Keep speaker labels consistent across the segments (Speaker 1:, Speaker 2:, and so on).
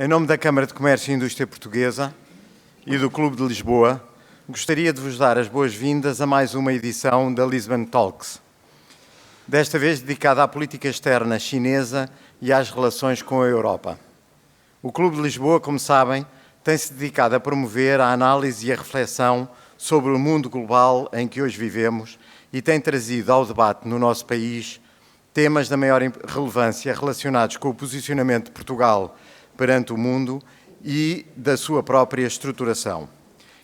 Speaker 1: Em nome da Câmara de Comércio e Indústria Portuguesa e do Clube de Lisboa, gostaria de vos dar as boas-vindas a mais uma edição da Lisbon Talks, desta vez dedicada à política externa chinesa e às relações com a Europa. O Clube de Lisboa, como sabem, tem-se dedicado a promover a análise e a reflexão sobre o mundo global em que hoje vivemos e tem trazido ao debate no nosso país temas da maior relevância relacionados com o posicionamento de Portugal perante o mundo e da sua própria estruturação.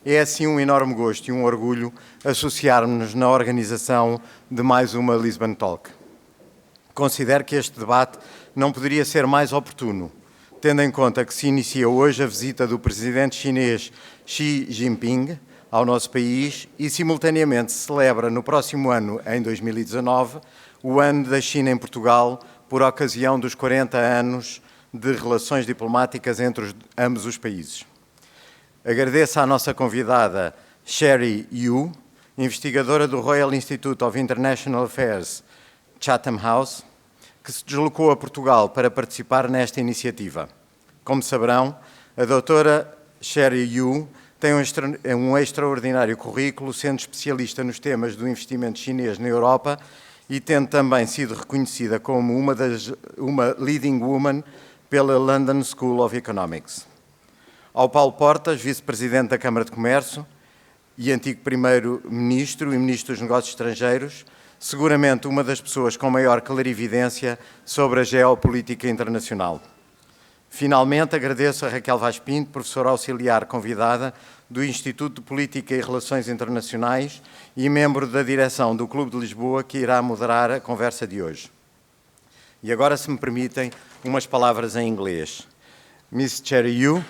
Speaker 1: É assim um enorme gosto e um orgulho associarmos-nos na organização de mais uma Lisbon Talk. Considero que este debate não poderia ser mais oportuno, tendo em conta que se inicia hoje a visita do presidente chinês Xi Jinping ao nosso país e, simultaneamente, se celebra no próximo ano, em 2019, o ano da China em Portugal, por ocasião dos 40 anos de relações diplomáticas entre ambos os países. Agradeço à nossa convidada Jie Yu, investigadora do Royal Institute of International Affairs, Chatham House, que se deslocou a Portugal para participar nesta iniciativa. Como saberão, a doutora Jie Yu tem um extraordinário currículo, sendo especialista nos temas do investimento chinês na Europa e tendo também sido reconhecida como uma leading woman pela London School of Economics. Ao Paulo Portas, vice-presidente da Câmara de Comércio e antigo primeiro-ministro e ministro dos Negócios Estrangeiros, seguramente uma das pessoas com maior clarividência sobre a geopolítica internacional. Finalmente, agradeço a Raquel Vaz-Pinto, professora auxiliar convidada do Instituto de Política e Relações Internacionais e membro da direção do Clube de Lisboa, que irá moderar a conversa de hoje. E agora, se me permitem, umas palavras em inglês. Ms. Jie Yu,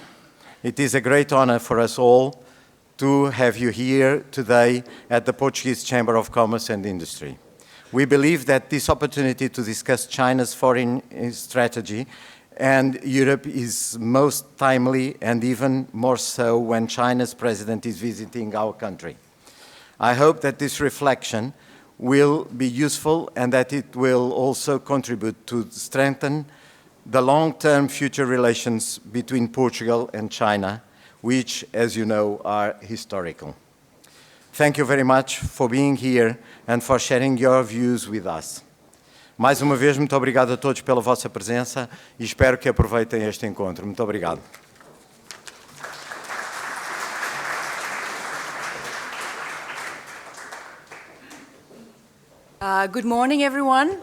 Speaker 1: it is a great honor for us all to have you here today at the Portuguese Chamber of Commerce and Industry. We believe that this opportunity to discuss China's foreign strategy and Europe is most timely and even more so when China's president is visiting our country. I hope that this reflection will be useful and that it will also contribute to strengthen the long-term future relations between Portugal and China, which, as you know, are historical. Thank you very much for being here and for sharing your views with us. Mais uma vez, muito obrigado a todos pela vossa presença e espero que aproveitem este encontro. Muito obrigado.
Speaker 2: Good morning, everyone.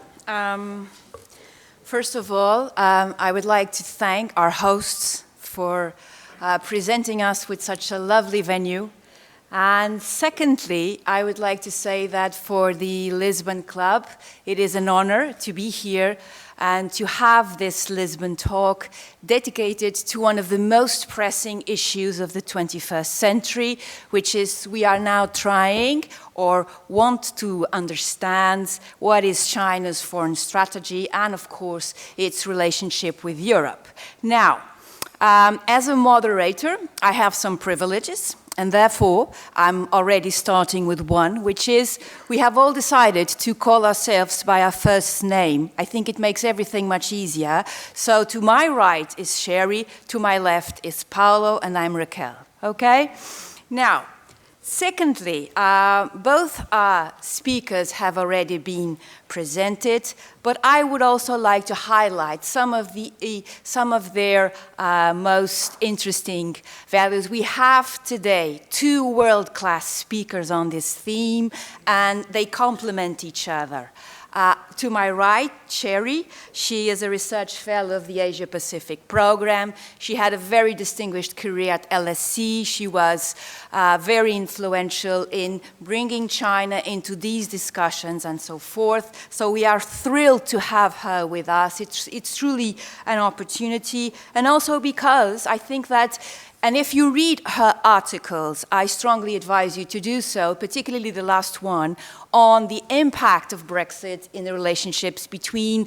Speaker 2: First of all, I would like to thank our hosts for presenting us with such a lovely venue. And secondly, I would like to say that for the Lisbon Club, it is an honor to be here and to have this Lisbon talk dedicated to one of the most pressing issues of the 21st century, which is we are now trying or want to understand what is China's foreign strategy and, of course, its relationship with Europe. Now, as a moderator, I have some privileges. And therefore, I'm already starting with one, which is we have all decided to call ourselves by our first name. I think it makes everything much easier. So to my right is Sherry, to my left is Paulo, and I'm Raquel. Okay? Now, secondly, both speakers have already been presented, but I would also like to highlight some of their most interesting values. We have today two world-class speakers on this theme, and they complement each other. To my right, Sherry, she is a research fellow of the Asia-Pacific program. She had a very distinguished career at LSE. She was very influential in bringing China into these discussions and so forth. So we are thrilled to have her with us. It's truly an opportunity. And also because I think that and if you read her articles, I strongly advise you to do so, particularly the last one, on the impact of Brexit in the relationships between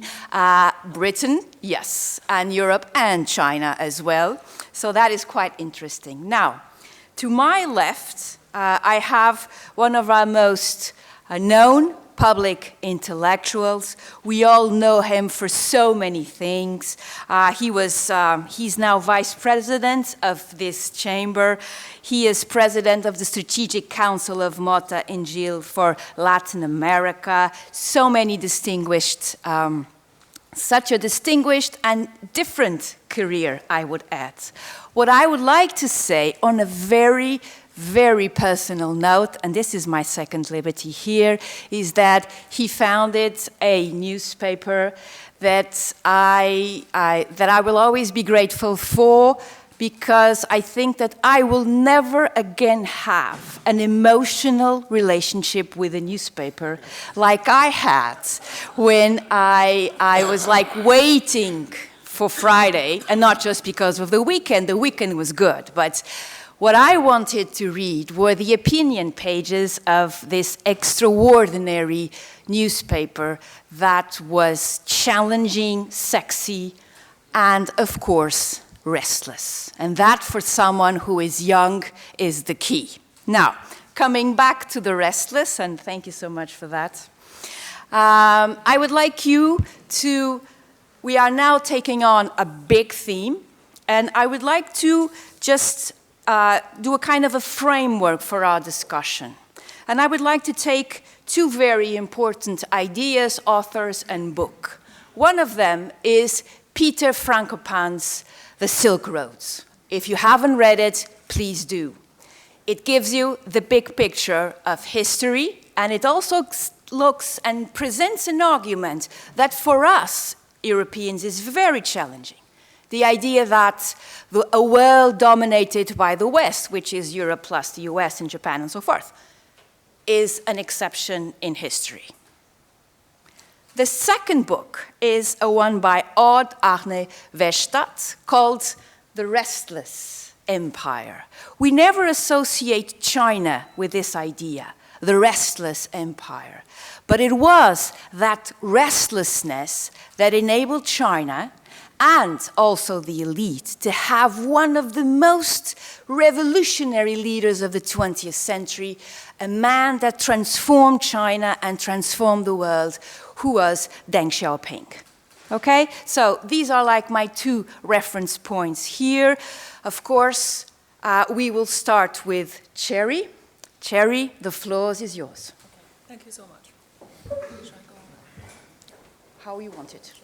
Speaker 2: Britain, yes, and Europe and China as well. So that is quite interesting. Now, to my left, I have one of our most known public intellectuals. We all know him for so many things. He's now vice president of this chamber. He is president of the Strategic Council of Mota and Gil for Latin America. So many distinguished, such a distinguished and different career, I would add. What I would like to say on a very personal note, and this is my second liberty here, is that he founded a newspaper that I will always be grateful for, because I think that I will never again have an emotional relationship with a newspaper like I had when I was like waiting for Friday, and not just because of the weekend was good, but what I wanted to read were the opinion pages of this extraordinary newspaper that was challenging, sexy, and of course, restless. And that, for someone who is young, is the key. Now, coming back to the restless, and thank you so much for that, I would like you to, we are now taking on a big theme, and I would like to just do a kind of a framework for our discussion. And I would like to take two very important ideas, authors, and book. One of them is Peter Frankopan's The Silk Roads. If you haven't read it, please do. It gives you the big picture of history, and it also looks and presents an argument that for us, Europeans, is very challenging. The idea that a world dominated by the West, which is Europe plus the US and Japan and so forth, is an exception in history. The second book is a one by Odd Arne Westad called The Restless Empire. We never associate China with this idea, the restless empire. But it was that restlessness that enabled China and also the elite to have one of the most revolutionary leaders of the 20th century, a man that transformed China and transformed the world, who was Deng Xiaoping. Okay, so these are like my two reference points here. Of course, we will start with Cherry. Cherry, the floor is yours.
Speaker 3: Okay. Thank you so much. Shall I go on?
Speaker 2: How you want it.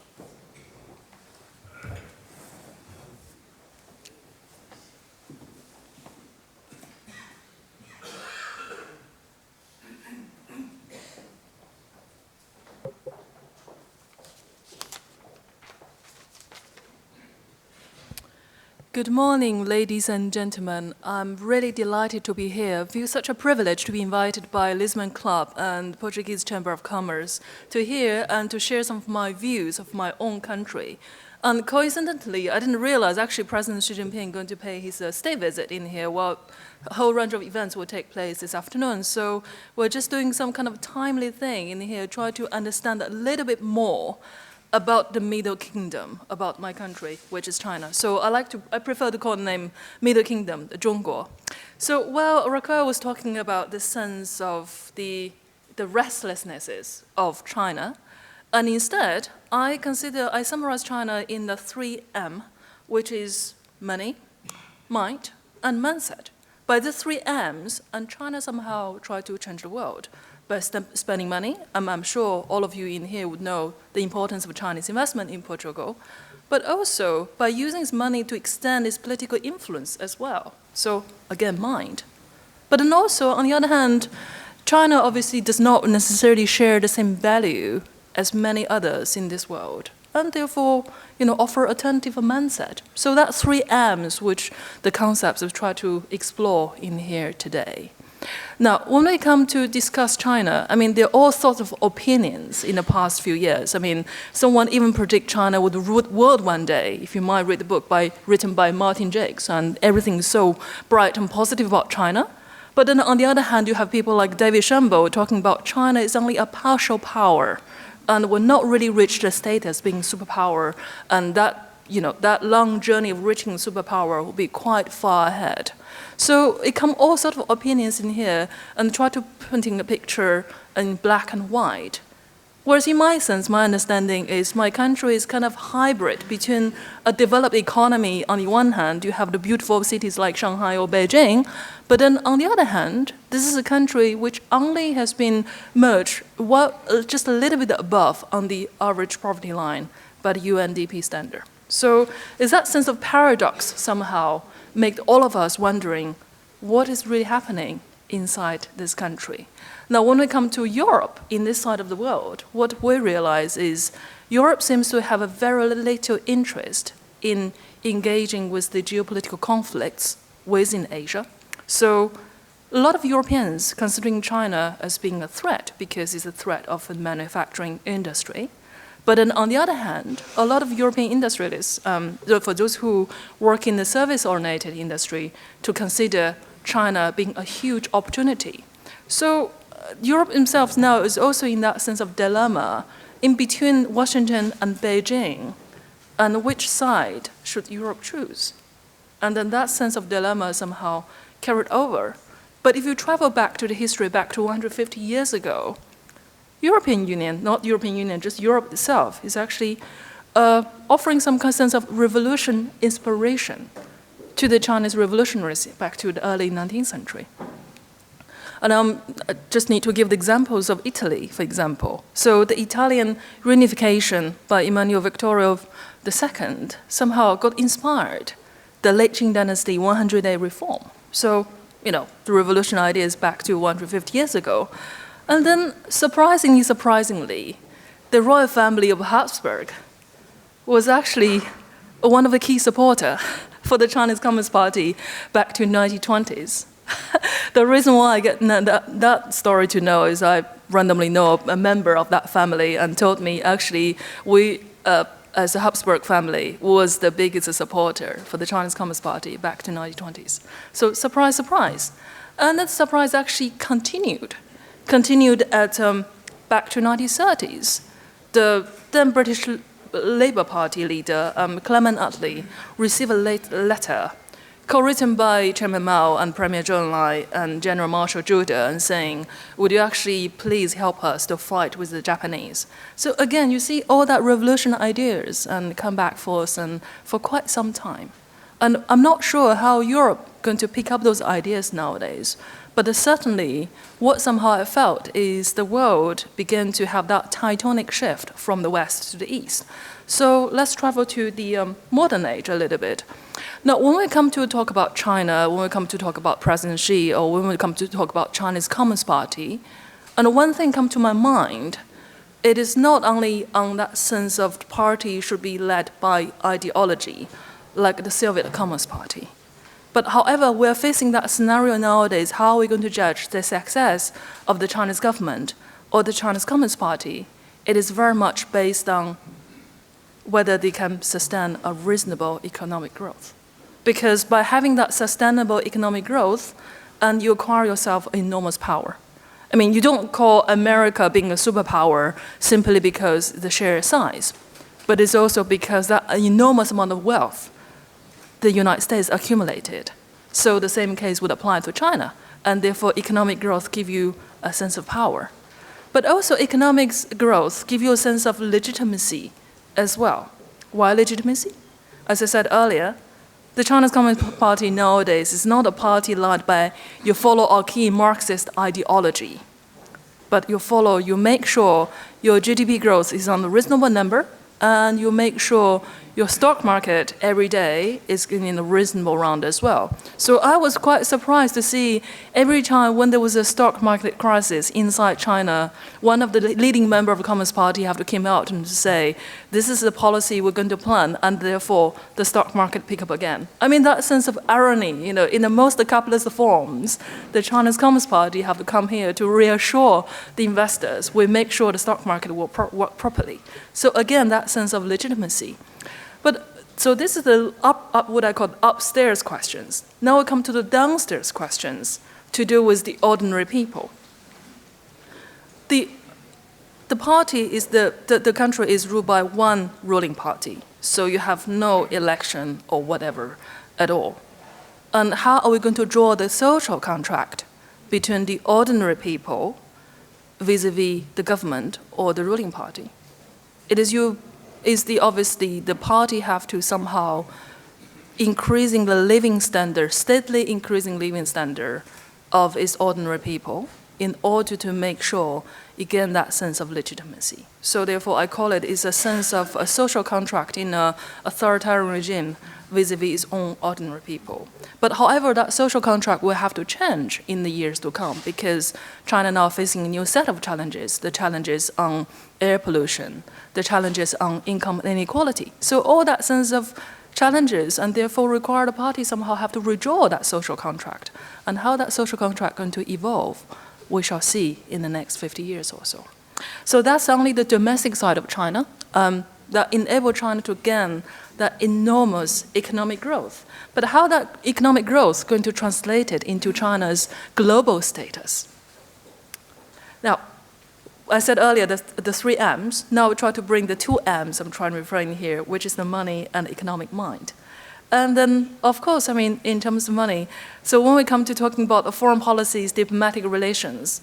Speaker 3: Good morning, ladies and gentlemen. I'm really delighted to be here. I feel such a privilege to be invited by Lisbon Club and Portuguese Chamber of Commerce to hear and to share some of my views of my own country. And coincidentally, I didn't realize actually President Xi Jinping is going to pay his state visit in here while a whole range of events will take place this afternoon. So we're just doing some kind of timely thing in here, try to understand a little bit more about the Middle Kingdom, about my country, which is China. So I prefer to call the name Middle Kingdom, 中国. So while Raquel was talking about the sense of the restlessnesses of China, and instead, I summarize China in the 3M, which is money, mind, and mindset. By the 3 M's, and China somehow tried to change the world by spending money. I'm sure all of you in here would know the importance of Chinese investment in Portugal, but also by using its money to extend its political influence as well. So again, mind. But then also, on the other hand, China obviously does not necessarily share the same value as many others in this world, and therefore, offer alternative mindset. So that's 3 M's, which the concepts I've tried to explore in here today. Now, when we come to discuss China, there are all sorts of opinions in the past few years. Someone even predict China would rule the world one day, if you might read the book written by Martin Jakes, and everything is so bright and positive about China. But then on the other hand, you have people like David Shambo talking about China is only a partial power and will not really reach the status being superpower, and that that long journey of reaching superpower will be quite far ahead. So it come all sorts of opinions in here and try to painting a picture in black and white. Whereas in my sense, my understanding is my country is kind of hybrid between a developed economy on the one hand, you have the beautiful cities like Shanghai or Beijing, but then on the other hand, this is a country which only has been merged just a little bit above on the average poverty line by the UNDP standard. So is that sense of paradox somehow make all of us wondering what is really happening inside this country? Now, when we come to Europe, in this side of the world, what we realize is Europe seems to have a very little interest in engaging with the geopolitical conflicts within Asia. So a lot of Europeans considering China as being a threat because it's a threat of the manufacturing industry. But then on the other hand, a lot of European industrialists, for those who work in the service-oriented industry, to consider China being a huge opportunity. So Europe itself now is also in that sense of dilemma in between Washington and Beijing, and which side should Europe choose? And then that sense of dilemma somehow carried over. But if you travel back to the history, back to 150 years ago, European Union, not European Union, just Europe itself, is actually offering some sense of revolution inspiration to the Chinese revolutionaries back to the early 19th century. And I just need to give the examples of Italy, for example. So the Italian reunification by Emmanuel Victorio II somehow got inspired the late Qing dynasty 100-day reform. So, the revolution idea is back to 150 years ago. And then, surprisingly, the royal family of Habsburg was actually one of the key supporters for the Chinese Communist Party back to 1920s. The reason why I get that story to know is I randomly know a member of that family and told me actually we, as a Habsburg family, was the biggest supporter for the Chinese Communist Party back to 1920s. So surprise, surprise. And that surprise actually continued at back to 1930s. The then British Labour Party leader, Clement Attlee, received a letter co-written by Chairman Mao and Premier Zhou Enlai and General Marshal Zhu De, and saying, would you actually please help us to fight with the Japanese? So again, you see all that revolution ideas and come back for us and for quite some time. And I'm not sure how Europe going to pick up those ideas nowadays. But certainly, what somehow I felt is the world began to have that tectonic shift from the west to the east. So let's travel to the modern age a little bit. Now, when we come to talk about China, when we come to talk about President Xi, or when we come to talk about Chinese Communist Party, and one thing comes to my mind, it is not only on that sense of the party should be led by ideology, like the Soviet Communist Party. But however, we're facing that scenario nowadays, how are we going to judge the success of the Chinese government or the Chinese Communist Party? It is very much based on whether they can sustain a reasonable economic growth. Because by having that sustainable economic growth, and you acquire yourself enormous power. I mean, you don't call America being a superpower simply because the sheer size, but it's also because that enormous amount of wealth the United States accumulated. So the same case would apply to China, and therefore economic growth gives you a sense of power. But also economic growth gives you a sense of legitimacy as well. Why legitimacy? As I said earlier, the Chinese Communist Party nowadays is not a party led by you follow a key Marxist ideology, but you make sure your GDP growth is on a reasonable number, and you make sure your stock market every day is in a reasonable round as well. So I was quite surprised to see every time when there was a stock market crisis inside China, one of the leading members of the Communist Party have to come out and say, this is the policy we're going to plan, and therefore the stock market pick up again. I mean, that sense of irony, in the most capitalist forms, the Chinese Communist Party have to come here to reassure the investors, we make sure the stock market will work properly. So again, that sense of legitimacy. So this is the what I call upstairs questions. Now we come to the downstairs questions to do with the ordinary people. the party is the country is ruled by one ruling party, so you have no election or whatever at all. And how are we going to draw the social contract between the ordinary people vis-a-vis the government or the ruling party? It is obviously the party have to somehow increasing the living standard, steadily increasing living standard of its ordinary people in order to make sure it gain that sense of legitimacy. So therefore, I call it is a sense of a social contract in an authoritarian regime vis-a-vis its own ordinary people. But however, that social contract will have to change in the years to come because China now facing a new set of challenges, the challenges on air pollution, the challenges on income inequality. So all that sense of challenges and therefore require the party somehow have to redraw that social contract. And how that social contract going to evolve, we shall see in the next 50 years or so. So that's only the domestic side of China that enable China to gain that enormous economic growth. But how that economic growth is going to translate it into China's global status? Now, I said earlier the 3 M's. Now we try to bring the 2 M's I'm trying to refrain here, which is the money and economic mind. And then, of course, I mean, in terms of money, so when we come to talking about the foreign policies, diplomatic relations,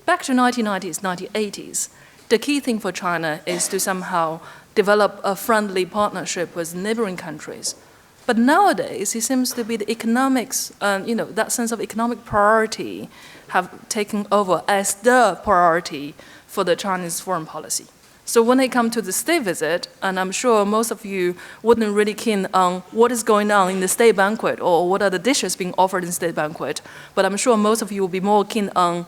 Speaker 3: back to 1990s, 1980s, the key thing for China is to somehow develop a friendly partnership with neighboring countries. But nowadays, it seems to be the economics, that sense of economic priority have taken over as the priority for the Chinese foreign policy. So when it comes to the state visit, and I'm sure most of you wouldn't really keen on what is going on in the state banquet or what are the dishes being offered in state banquet, but I'm sure most of you will be more keen on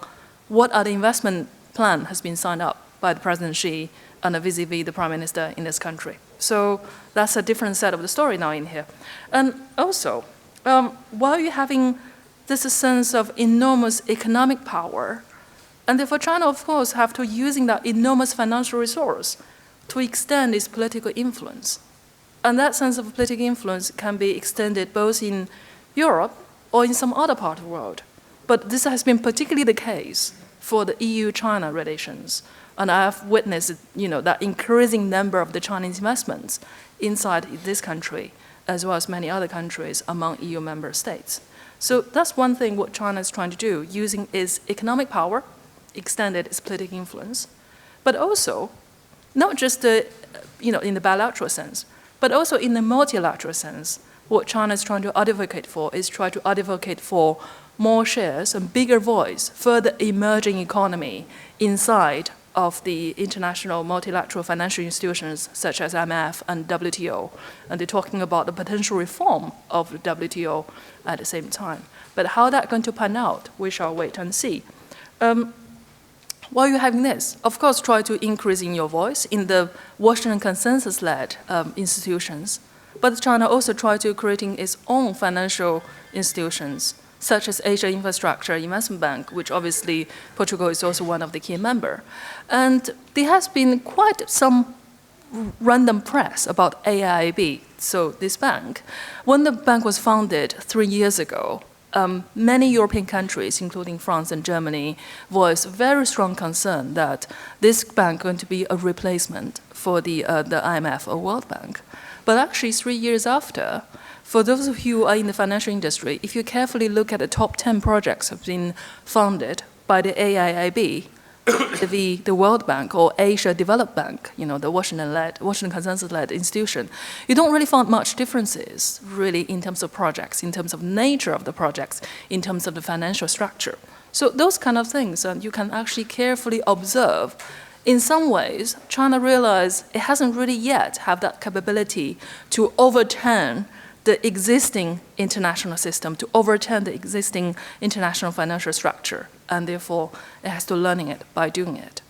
Speaker 3: what are the investment plan has been signed up by the President Xi and vis-a-vis the Prime Minister in this country. So that's a different set of the story now in here. And also, while you're having this sense of enormous economic power, and therefore China, of course, have to using that enormous financial resource to extend its political influence. And that sense of political influence can be extended both in Europe or in some other part of the world. But this has been particularly the case for the EU-China relations. And I have witnessed, that increasing number of the Chinese investments inside this country, as well as many other countries among EU member states. So that's one thing what China is trying to do, using its economic power, extended its political influence, but also not just in the bilateral sense, but also in the multilateral sense. What China is trying to advocate for is try to advocate for more shares and bigger voice, further emerging economy inside of the international multilateral financial institutions such as IMF and WTO. And they're talking about the potential reform of the WTO at the same time. But how that's going to pan out, we shall wait and see. While you're having this, of course, try to increase in your voice in the Washington consensus-led institutions. But China also try to creating its own financial institutions, such as Asia Infrastructure Investment Bank, which obviously Portugal is also one of the key members. And there has been quite some random press about AIIB, so this bank. When the bank was founded 3 years ago, many European countries, including France and Germany, voiced very strong concern that this bank is going to be a replacement for the IMF or World Bank. But actually, 3 years after, for those of you who are in the financial industry, if you carefully look at the top 10 projects that have been funded by the AIIB, the World Bank or Asia Development Bank, the Washington consensus-led institution, you don't really find much differences really in terms of projects, in terms of nature of the projects, in terms of the financial structure. So those kind of things you can actually carefully observe. In some ways, China realized it hasn't really yet have that capability to overturn the existing international system, to overturn the existing international financial structure, and therefore it has to learn it by doing it.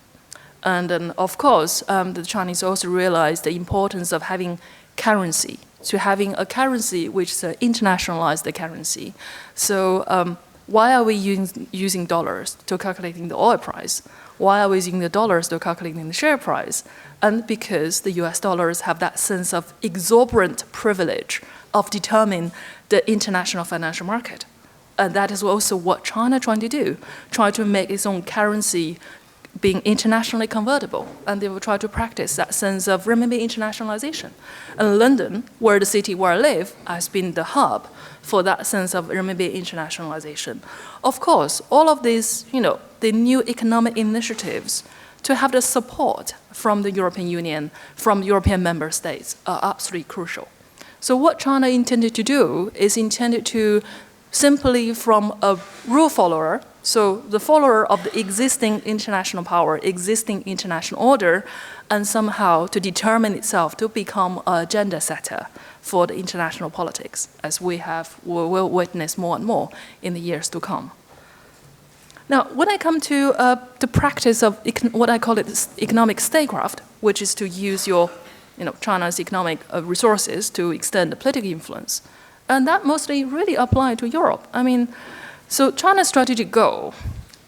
Speaker 3: And then, of course, the Chinese also realized the importance of having currency, to having a currency which is internationalized the currency. So why are we using dollars to calculating the oil price? Why are we using the dollars to calculating the share price? And because the US dollars have that sense of exorbitant privilege of determining the international financial market. And that is also what China trying to do, try to make its own currency being internationally convertible, and they will try to practice that sense of renminbi internationalization. And London, where the city where I live, has been the hub for that sense of renminbi internationalization. Of course, all of these, the new economic initiatives to have the support from the European Union, from European member states, are absolutely crucial. So what China intended to do is intended to simply from a rule follower, so the follower of the existing international power, existing international order, and somehow to determine itself to become a agenda setter for the international politics, as we will witness more and more in the years to come. Now, when I come to the practice of what I call it economic statecraft, which is to use China's economic resources to extend the political influence, and that mostly really applied to Europe. So China's strategic goal.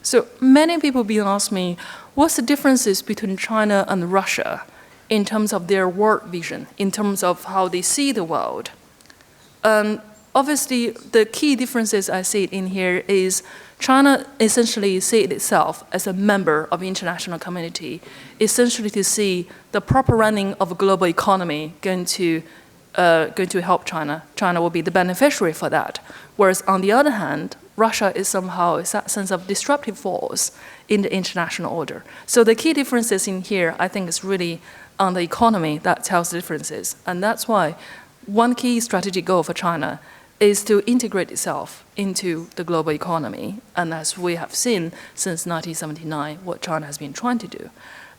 Speaker 3: So many people been asking me, what's the differences between China and Russia in terms of their world vision, in terms of how they see the world? Obviously, the key differences I see in here is China essentially sees itself as a member of the international community, essentially to see the proper running of a global economy going to help China. China will be the beneficiary for that. Whereas on the other hand, Russia is somehow a sense of disruptive force in the international order. So the key differences in here, I think, is really on the economy that tells the differences. And that's why one key strategic goal for China is to integrate itself into the global economy. And as we have seen since 1979, what China has been trying to do.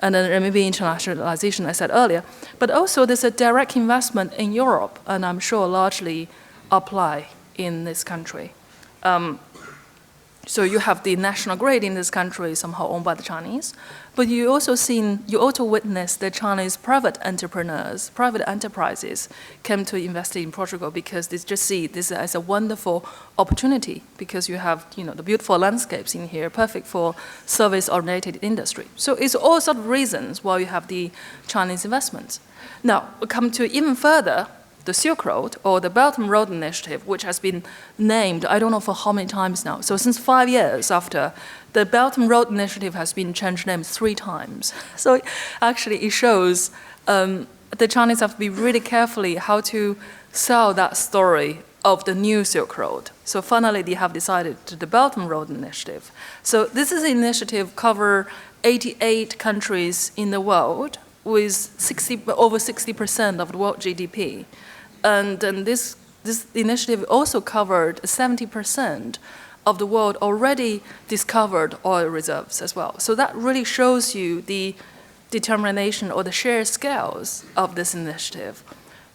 Speaker 3: And then maybe internationalization, I said earlier, but also there's a direct investment in Europe, and I'm sure largely apply in this country. So you have the national grid in this country somehow owned by the Chinese, but you also witness the Chinese private entrepreneurs, private enterprises came to invest in Portugal because they just see this as a wonderful opportunity because you have the beautiful landscapes in here, perfect for service-oriented industry. So it's all sort of reasons why you have the Chinese investments. Now, we come to even further, the Silk Road or the Belt and Road Initiative, which has been named, I don't know for how many times now. So since 5 years after, the Belt and Road Initiative has been changed names 3 times. So actually it shows the Chinese have to be really carefully how to sell that story of the new Silk Road. So finally they have decided to the Belt and Road Initiative. So this is an initiative cover 88 countries in the world with over 60% of the world GDP. And then this initiative also covered 70% of the world already discovered oil reserves as well. So that really shows you the determination or the sheer scales of this initiative.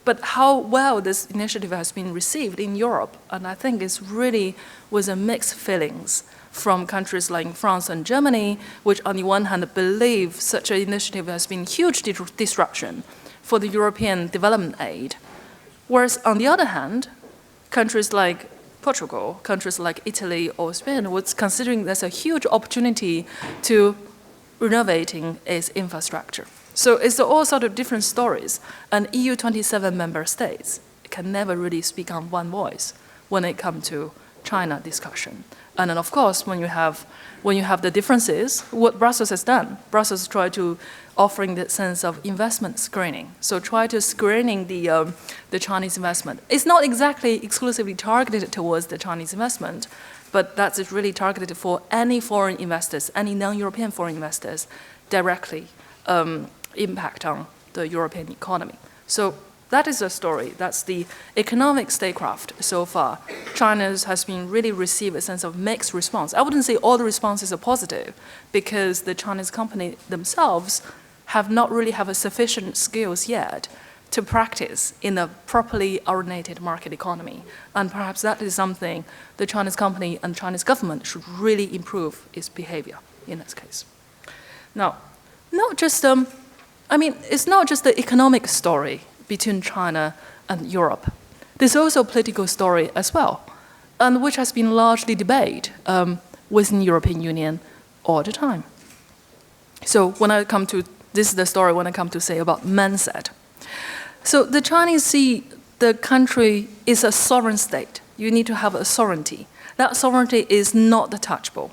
Speaker 3: But how well this initiative has been received in Europe, and I think it's really with a mixed feelings from countries like France and Germany, which on the one hand believe such an initiative has been huge disruption for the European development aid. Whereas on the other hand, countries like Portugal, countries like Italy or Spain was considering there's a huge opportunity to renovating its infrastructure. So it's all sort of different stories. And EU 27 member states can never really speak on one voice when it comes to China discussion. And then of course, when you have the differences, what Brussels has done, Brussels tried to offering the sense of investment screening. So try to screening the Chinese investment. It's not exactly exclusively targeted towards the Chinese investment, but that's really targeted for any foreign investors, any non-European foreign investors directly impact on the European economy. So that is the story. That's the economic statecraft so far. China has been really received a sense of mixed response. I wouldn't say all the responses are positive because the Chinese company themselves have not really have a sufficient skills yet to practice in a properly oriented market economy. And perhaps that is something the Chinese company and Chinese government should really improve its behavior in this case. Now, it's not just the economic story between China and Europe. There's also a political story as well, and which has been largely debated within the European Union all the time. So this is the story when I come to say about mindset. So the Chinese see the country is a sovereign state. You need to have a sovereignty. That sovereignty is not touchable.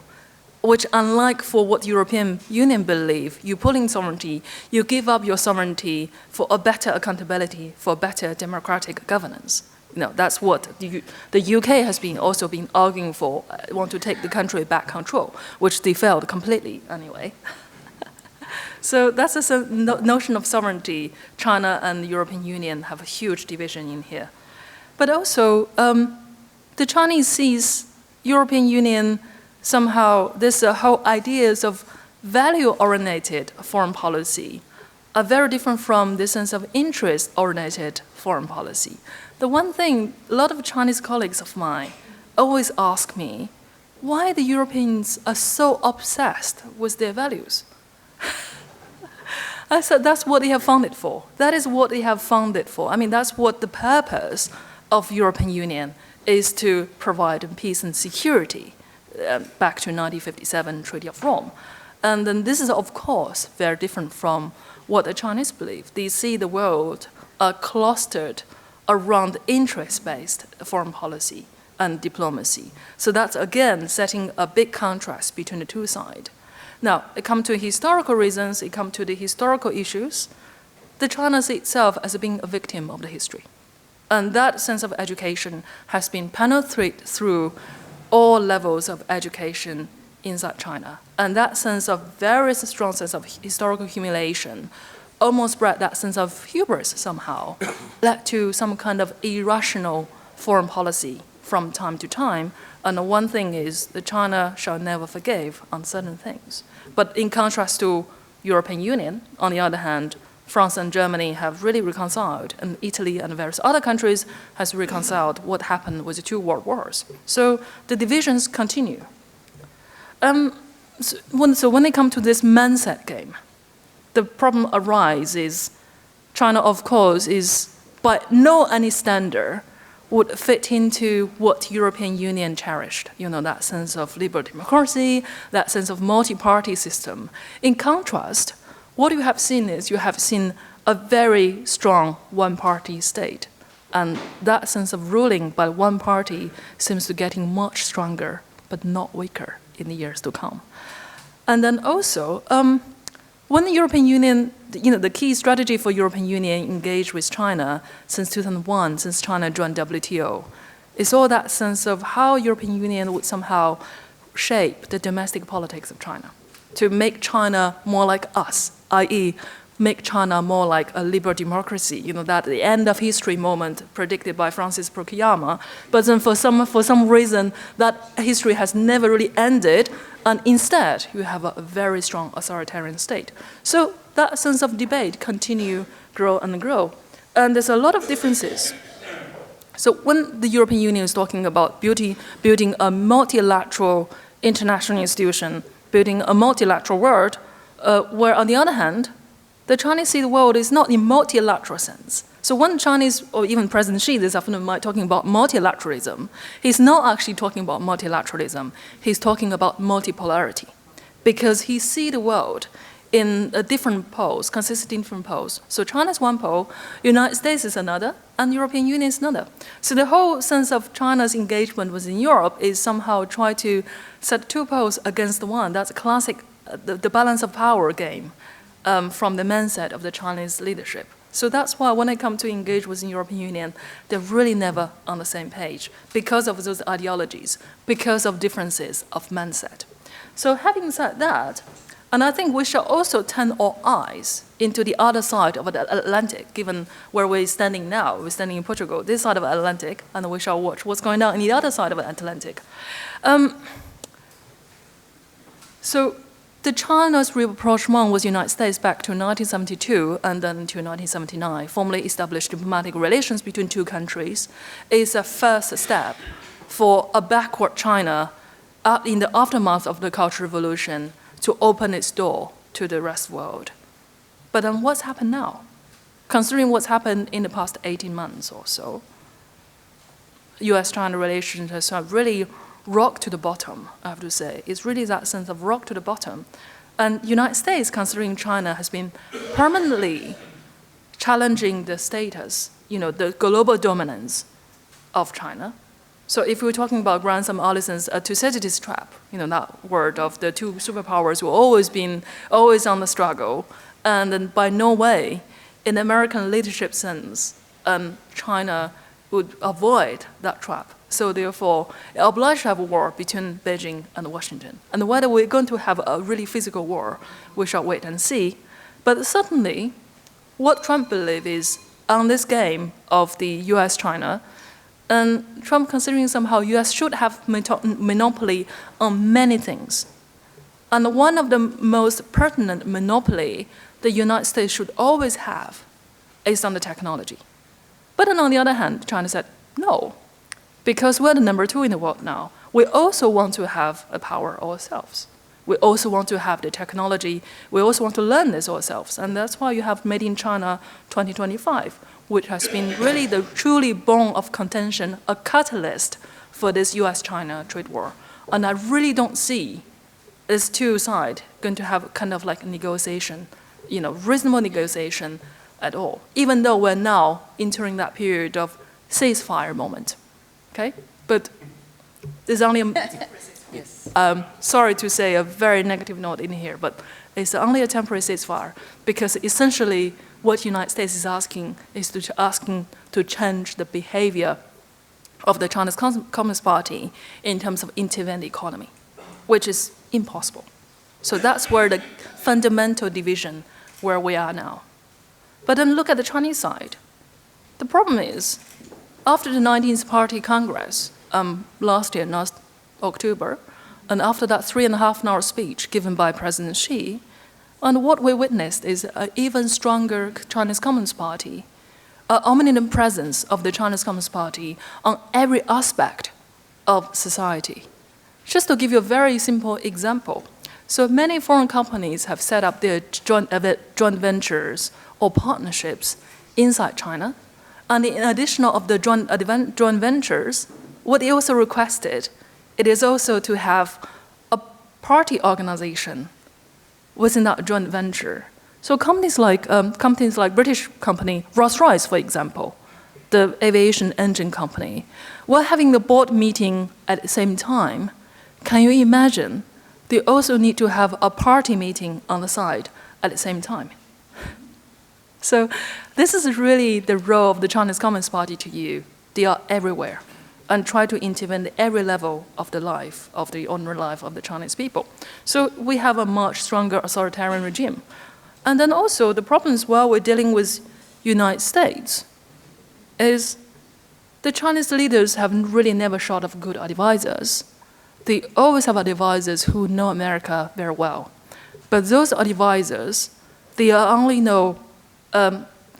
Speaker 3: which unlike for what European Union believe, you pulling sovereignty, you give up your sovereignty for a better accountability, for better democratic governance. That's what the UK has also been arguing for, want to take the country back control, which they failed completely anyway. So that's a notion of sovereignty. China and the European Union have a huge division in here. But also, the Chinese sees European Union somehow, this whole ideas of value-oriented foreign policy are very different from the sense of interest-oriented foreign policy. The one thing a lot of Chinese colleagues of mine always ask me, why the Europeans are so obsessed with their values? I said, that's what they have founded for. That is what they have founded for. I mean, that's what the purpose of European Union is, to provide peace and security, back to 1957 Treaty of Rome. And then this is, of course, very different from what the Chinese believe. They see the world clustered around interest-based foreign policy and diplomacy. So that's, again, setting a big contrast between the two sides. Now, it comes to historical reasons, it comes to the historical issues. The China sees itself as being a victim of the history. And that sense of education has been penetrated through all levels of education inside China. And that sense of very strong sense of historical humiliation almost bred that sense of hubris somehow, led to some kind of irrational foreign policy from time to time. And the one thing is that China shall never forgive on certain things. But in contrast to European Union, on the other hand, France and Germany have really reconciled, and Italy and various other countries has reconciled what happened with the two world wars. So the divisions continue. So when they come to this mindset game, the problem arises. China, of course, is by no any standard would fit into what European Union cherished. That sense of liberal democracy, that sense of multi-party system. In contrast, what you have seen is you have seen a very strong one-party state. And that sense of ruling by one party seems to getting much stronger, but not weaker in the years to come. And then also, when the European Union, the key strategy for European Union engaged with China since 2001, since China joined WTO, is all that sense of how European Union would somehow shape the domestic politics of China to make China more like us, i.e., make China more like a liberal democracy, that the end of history moment predicted by Francis Fukuyama. But then for some reason, that history has never really ended, and instead you have a very strong authoritarian state. So that sense of debate continue, grow and grow. And there's a lot of differences. So when the European Union is talking about building a multilateral international institution, building a multilateral world, where on the other hand, the Chinese see the world is not in multilateral sense. So when Chinese, or even President Xi this afternoon might talking about multilateralism, he's not actually talking about multilateralism, he's talking about multipolarity. Because he see the world in a different poles, consisting different poles. So China's one pole, United States is another, and European Union is another. So the whole sense of China's engagement within Europe is somehow try to set two poles against one. That's a classic, the balance of power game. From the mindset of the Chinese leadership. So that's why when I come to engage with the European Union, they're really never on the same page because of those ideologies, because of differences of mindset. So having said that, and I think we shall also turn our eyes into the other side of the Atlantic, given where we're standing now. We're standing in Portugal, this side of the Atlantic, and we shall watch what's going on in the other side of the Atlantic. So the China's rapprochement with the United States back to 1972 and then to 1979, formally established diplomatic relations between two countries, is a first step for a backward China in the aftermath of the Cultural Revolution to open its door to the rest of the world. But then what's happened now? Considering what's happened in the past 18 months or so, US-China relations has really rock to the bottom, I have to say. It's really that sense of rock to the bottom. And United States, considering China has been permanently challenging the status, the global dominance of China, So if we're talking about Grandson Allison's Thucydides trap, that word of the two superpowers who always on the struggle, and then by no way, in American leadership sense, China would avoid that trap. So therefore, it obliged to have a war between Beijing and Washington. And whether we're going to have a really physical war, we shall wait and see. But certainly, what Trump believes is on this game of the US-China, and Trump considering somehow US should have monopoly on many things. And one of the most pertinent monopoly the United States should always have is on the technology. But then on the other hand, China said, no, because we're the number 2 in the world now. We also want to have a power ourselves. We also want to have the technology. We also want to learn this ourselves. And that's why you have Made in China 2025, which has been really the truly bone of contention, a catalyst for this US-China trade war. And I really don't see these two sides going to have kind of like a negotiation, reasonable negotiation at all, even though we're now entering that period of ceasefire moment. Okay? But there's only sorry to say a very negative note in here, but it's only a temporary ceasefire because essentially what the United States is asking is to change the behavior of the Chinese Communist Party in terms of intervene the economy, which is impossible. So that's where the fundamental division where we are now. But then look at the Chinese side. The problem is, after the 19th Party Congress last October, and after that 3.5-hour speech given by President Xi, and what we witnessed is an even stronger Chinese Communist Party, an omnipotent presence of the Chinese Communist Party on every aspect of society. Just to give you a very simple example, so many foreign companies have set up their joint ventures or partnerships inside China, and in addition of the joint ventures, what they also requested, it is also to have a party organization within that joint venture. So companies like British company Rolls-Royce, for example, the aviation engine company, were having the board meeting at the same time. Can you imagine? They also need to have a party meeting on the side at the same time. So this is really the role of the Chinese Communist Party to you. They are everywhere and try to intervene at every level of the life, of the ordinary life of the Chinese people. So we have a much stronger authoritarian regime. And then also the problems while we're dealing with United States is the Chinese leaders have really never short of good advisors. They always have advisors who know America very well. But those advisors, they only know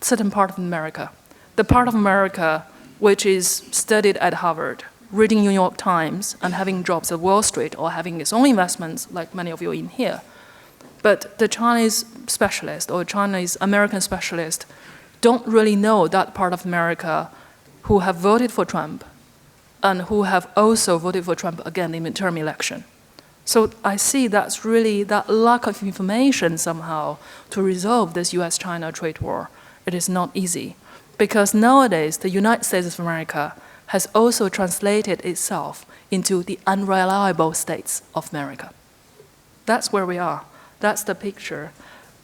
Speaker 3: certain part of America. The part of America which is studied at Harvard, reading New York Times, and having jobs at Wall Street, or having its own investments, like many of you in here. But the Chinese specialist or Chinese American specialist don't really know that part of America who have voted for Trump and who have also voted for Trump again in the midterm election. So I see that's really that lack of information somehow to resolve this US-China trade war. It is not easy. Because nowadays, the United States of America has also translated itself into the unreliable states of America. That's where we are. That's the picture.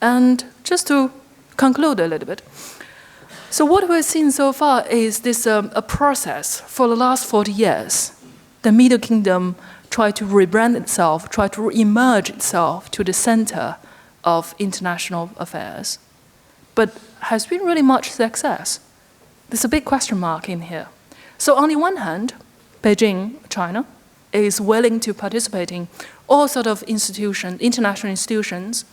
Speaker 3: And just to conclude a little bit, so what we've seen so far is this a process for the last 40 years. The Middle Kingdom tried to rebrand itself, tried to emerge itself to the center of international affairs, but has been really much success. There's a big question mark in here. So on the one hand, Beijing, China, is willing to participate in all sort of international institutions,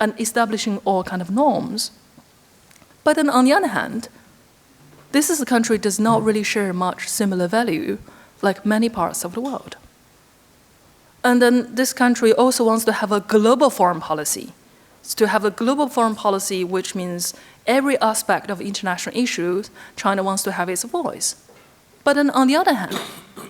Speaker 3: and establishing all kind of norms. But then on the other hand, this is a country that does not really share much similar value like many parts of the world. And then this country also wants to have a global foreign policy. To have a global foreign policy, which means every aspect of international issues, China wants to have its voice. But then on the other hand,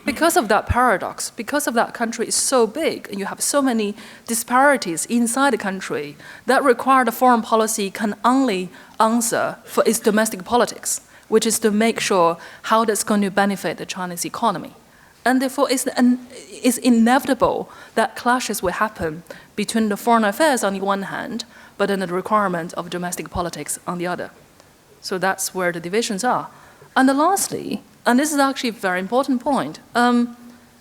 Speaker 3: because of that paradox, because of that country is so big, and you have so many disparities inside the country, that require the foreign policy can only answer for its domestic politics, which is to make sure how that's going to benefit the Chinese economy. And therefore, it's inevitable that clashes will happen between the foreign affairs on the one hand, but then the requirement of domestic politics on the other. So that's where the divisions are. And then lastly, and this is actually a very important point,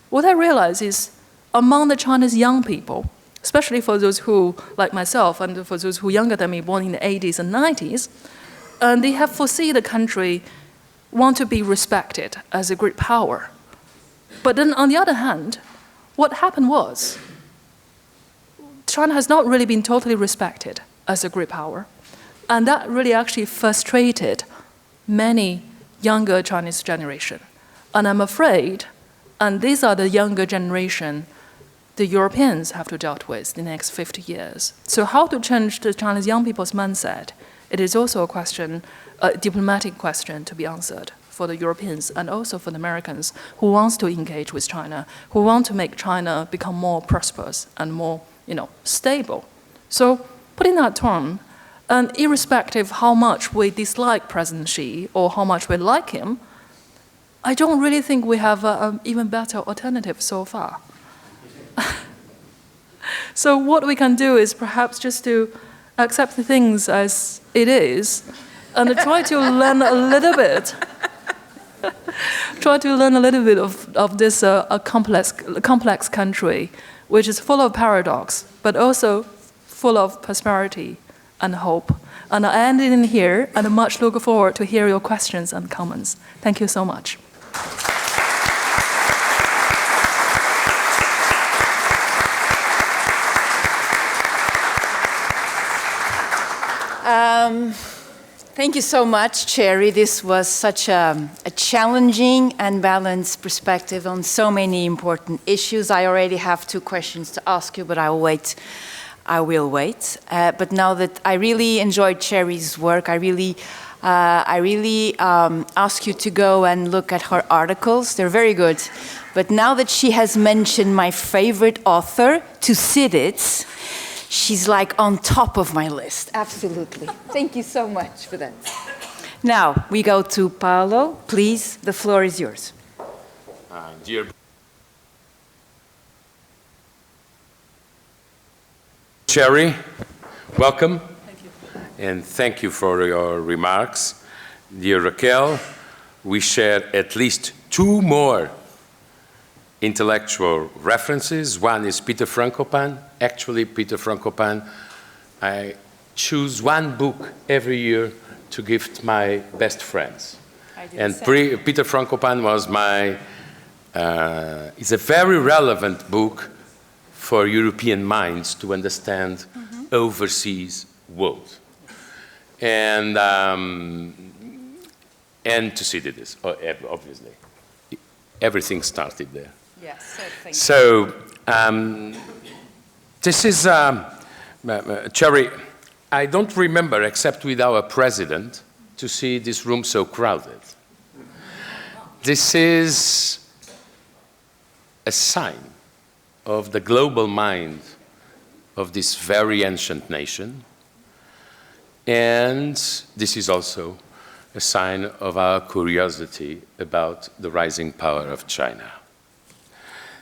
Speaker 3: what I realize is among the Chinese young people, especially for those who, like myself, and for those who are younger than me, born in the 80s and 90s, they have foreseen the country want to be respected as a great power. But then on the other hand, what happened was China has not really been totally respected as a great power. And that really actually frustrated many younger Chinese generation. And I'm afraid, and these are the younger generation the Europeans have to deal with in the next 50 years. So how to change the Chinese young people's mindset? It is also a question, a diplomatic question to be answered for the Europeans and also for the Americans who wants to engage with China, who want to make China become more prosperous and more, stable. So putting that term, and irrespective how much we dislike President Xi or how much we like him, I don't really think we have an even better alternative so far. So what we can do is perhaps just to accept the things as it is and try to learn a little bit. Try to learn a little bit of this complex country, which is full of paradox, but also full of prosperity and hope. And I end it in here, and I much look forward to hear your questions and comments. Thank you so much.
Speaker 2: Thank you so much, Cherry. This was such a challenging and balanced perspective on so many important issues. I already have 2 questions to ask you, but I will wait. But now that I really enjoyed Cherry's work, I really ask you to go and look at her articles. They're very good. But now that she has mentioned my favorite author, Thucydides, she's like on top of my list, absolutely. Thank you so much for that. Now, we go to Paulo. Please, the floor is yours.
Speaker 4: Dear Cherry, welcome.
Speaker 3: Thank you.
Speaker 4: And thank you for your remarks. Dear Raquel, we share at least 2 more intellectual references. One is Peter Frankopan. Actually, Peter Frankopan, I choose 1 book every year to give to my best friends. And Peter Frankopan was it's a very relevant book for European minds to understand overseas world. And Thucydides, obviously. Everything started there.
Speaker 2: Yes,
Speaker 4: so this is, Cherry, I don't remember, except with our president, to see this room so crowded. This is a sign of the global mind of this very ancient nation. And this is also a sign of our curiosity about the rising power of China.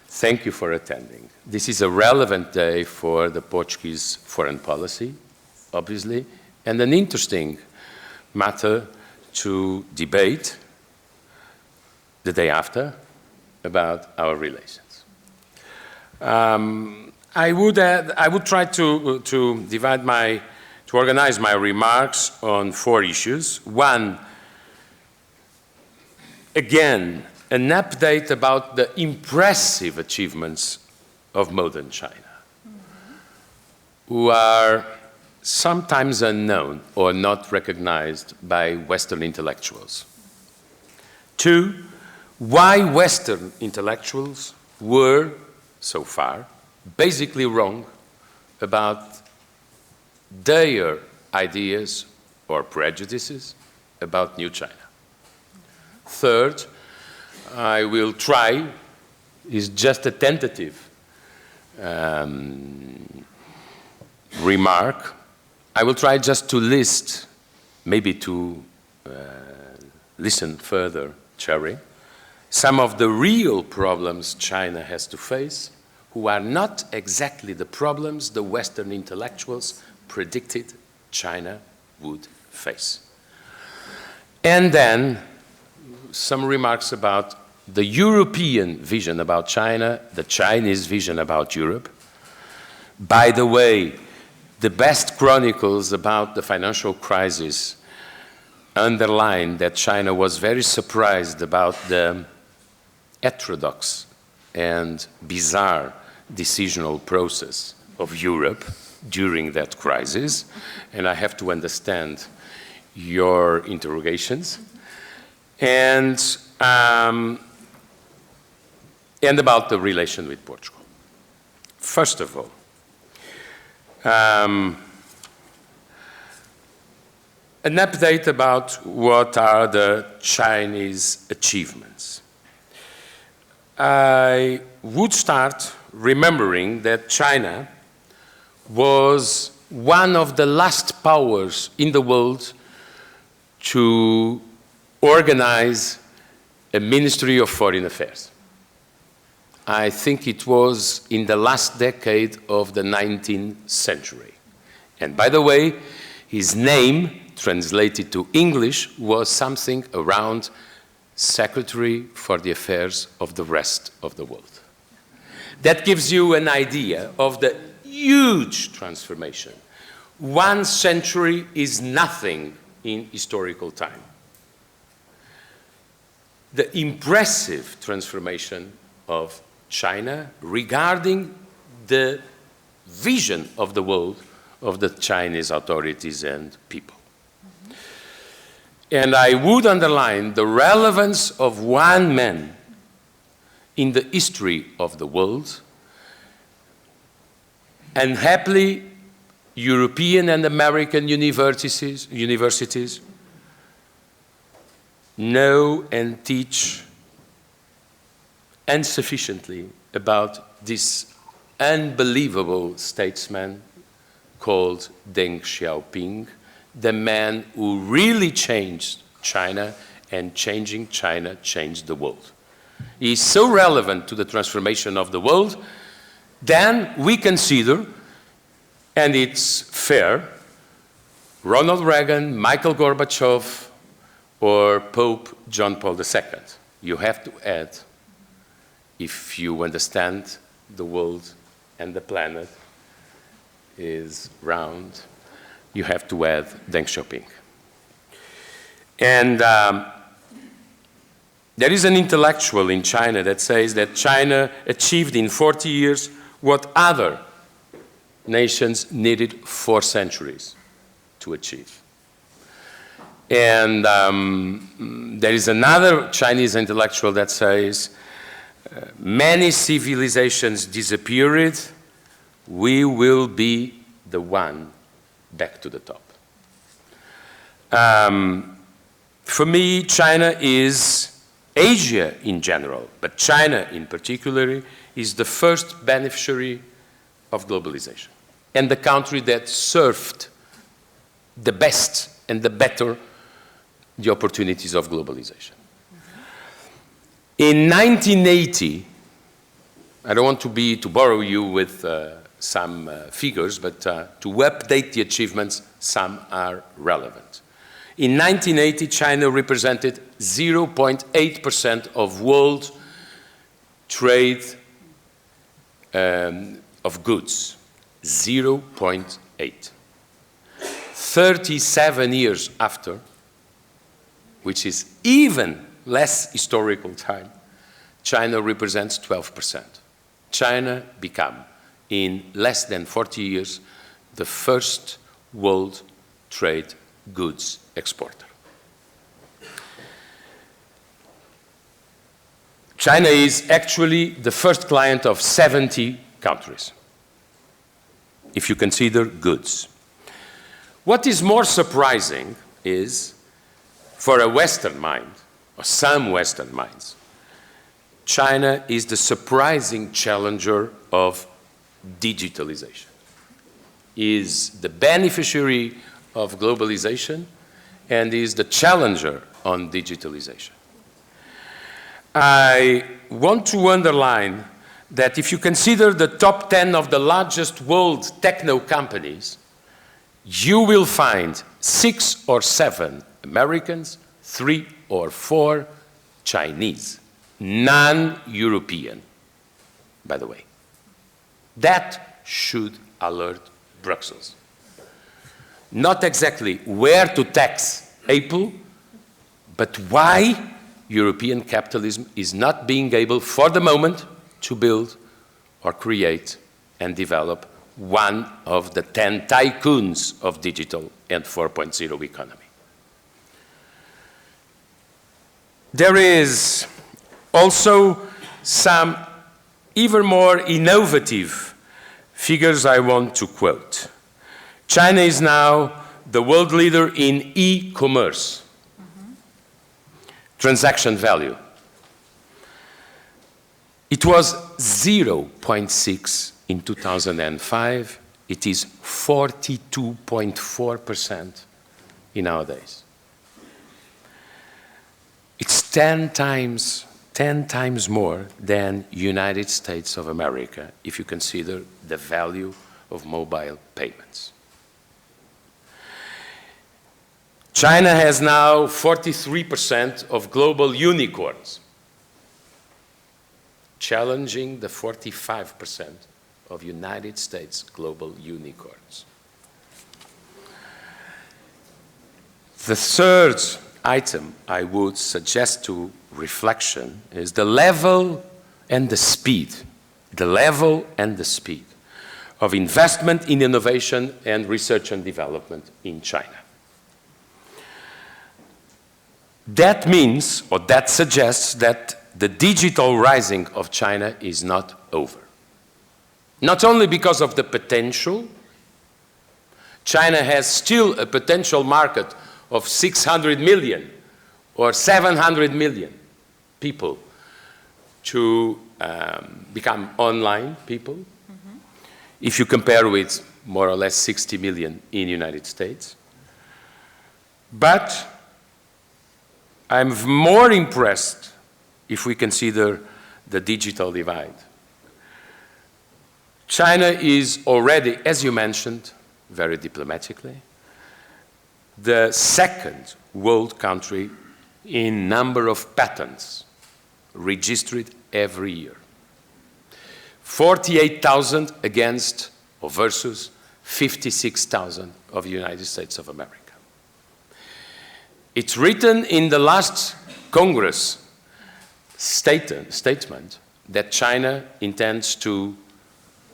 Speaker 4: Thank you for attending. This is a relevant day for the Portuguese foreign policy, obviously, and an interesting matter to debate the day after about our relations. I would try to organize my remarks on 4 issues. One, again, an update about the impressive achievements of modern China, who are sometimes unknown or not recognized by Western intellectuals. 2, why Western intellectuals were, so far, basically wrong about their ideas or prejudices about New China. 3rd, I will try, is just a tentative remark. I will try just to list, maybe to listen further, Cherry, some of the real problems China has to face, who are not exactly the problems the Western intellectuals predicted China would face. And then some remarks about the European vision about China, the Chinese vision about Europe. By the way, the best chronicles about the financial crisis underline that China was very surprised about the heterodox and bizarre decisional process of Europe during that crisis, and I have to understand your interrogations, and about the relation with Portugal. First of all, an update about what are the Chinese achievements. I would start remembering that China was one of the last powers in the world to organize a Ministry of Foreign Affairs. I think it was in the last decade of the 19th century. And by the way, his name, translated to English, was something around Secretary for the Affairs of the Rest of the World. That gives you an idea of the huge transformation. 1 century is nothing in historical time. The impressive transformation of China regarding the vision of the world of the Chinese authorities and people. And I would underline the relevance of one man in the history of the world, and happily European and American universities know and teach insufficiently about this unbelievable statesman called Deng Xiaoping, the man who really changed China, and changing China changed the world. He is so relevant to the transformation of the world, then we consider, and it's fair, Ronald Reagan, Michael Gorbachev, or Pope John Paul II. You have to add, if you understand the world and the planet is round, you have to add Deng Xiaoping. And there is an intellectual in China that says that China achieved in 40 years what other nations needed 4 centuries to achieve. And there is another Chinese intellectual that says, many civilizations disappeared, we will be the one back to the top. For me, China is Asia in general, but China in particular is the first beneficiary of globalization, and the country that served the best and the better the opportunities of globalization. In 1980, I don't want to borrow you with some figures, but to update the achievements, some are relevant. In 1980, China represented 0.8% of world trade of goods, 0.8. 37 years after, which is even less historical time, China represents 12%. China became, in less than 40 years, the first world trade goods exporter. China is actually the first client of 70 countries, if you consider goods. What is more surprising is, for a Western mind, or some Western minds, China is the surprising challenger of digitalization, is the beneficiary of globalization, and is the challenger on digitalization. I want to underline that if you consider the top 10 of the largest world techno companies, you will find 6 or 7 Americans, 3 or 4 Chinese, non-European, by the way. That should alert Brussels. Not exactly where to tax Apple, but why European capitalism is not being able, for the moment, to build or create and develop one of the 10 tycoons of digital and 4.0 economy. There is also some even more innovative figures I want to quote. China is now the world leader in e-commerce. Transaction value. It was 0.6 in 2005. It is 42.4% in nowadays. It's 10 times more than United States of America if you consider the value of mobile payments. China has now 43% of global unicorns, challenging the 45% of United States global unicorns. The third item I would suggest to reflection is the level and the speed of investment in innovation and research and development in China. That means, or that suggests, that the digital rising of China is not over. Not only because of the potential, China has still a potential market of 600 million or 700 million people to become online people, if you compare with more or less 60 million in the United States. But I'm more impressed if we consider the digital divide. China is already, as you mentioned, very diplomatically, the second world country in number of patents registered every year. 48,000 against or versus 56,000 of the United States of America. It's written in the last Congress statement that China intends to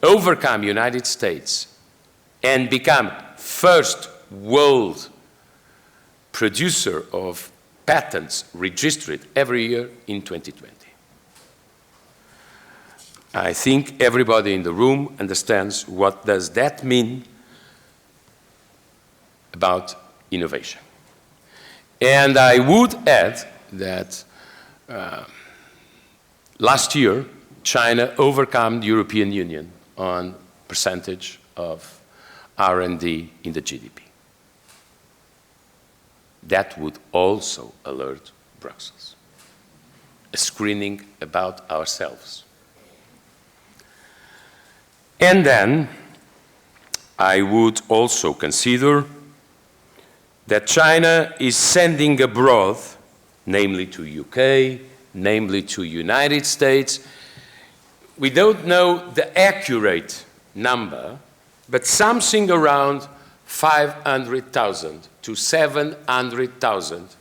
Speaker 4: overcome United States and become first world producer of patents registered every year in 2020. I think everybody in the room understands what does that mean about innovation. And I would add that last year, China overcame the European Union on percentage of R&D in the GDP. That would also alert Brussels. A screening about ourselves. And then I would also consider that China is sending abroad, namely to UK, namely to United States. We don't know the accurate number, but something around 500,000 to 700,000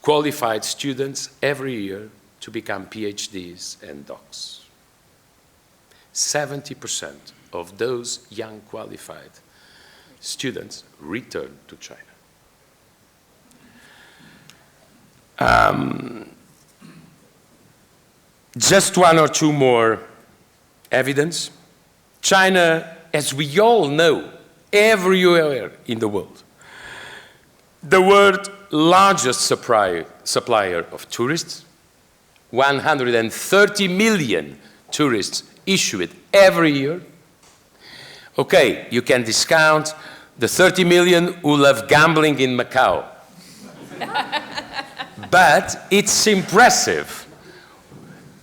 Speaker 4: qualified students every year to become PhDs and docs. 70% of those young qualified students return to China. Just one or two more evidence. China, as we all know, everywhere in the world, the world's largest supplier of tourists, 130 million tourists issued every year. Okay, you can discount the 30 million who love gambling in Macau. But it's impressive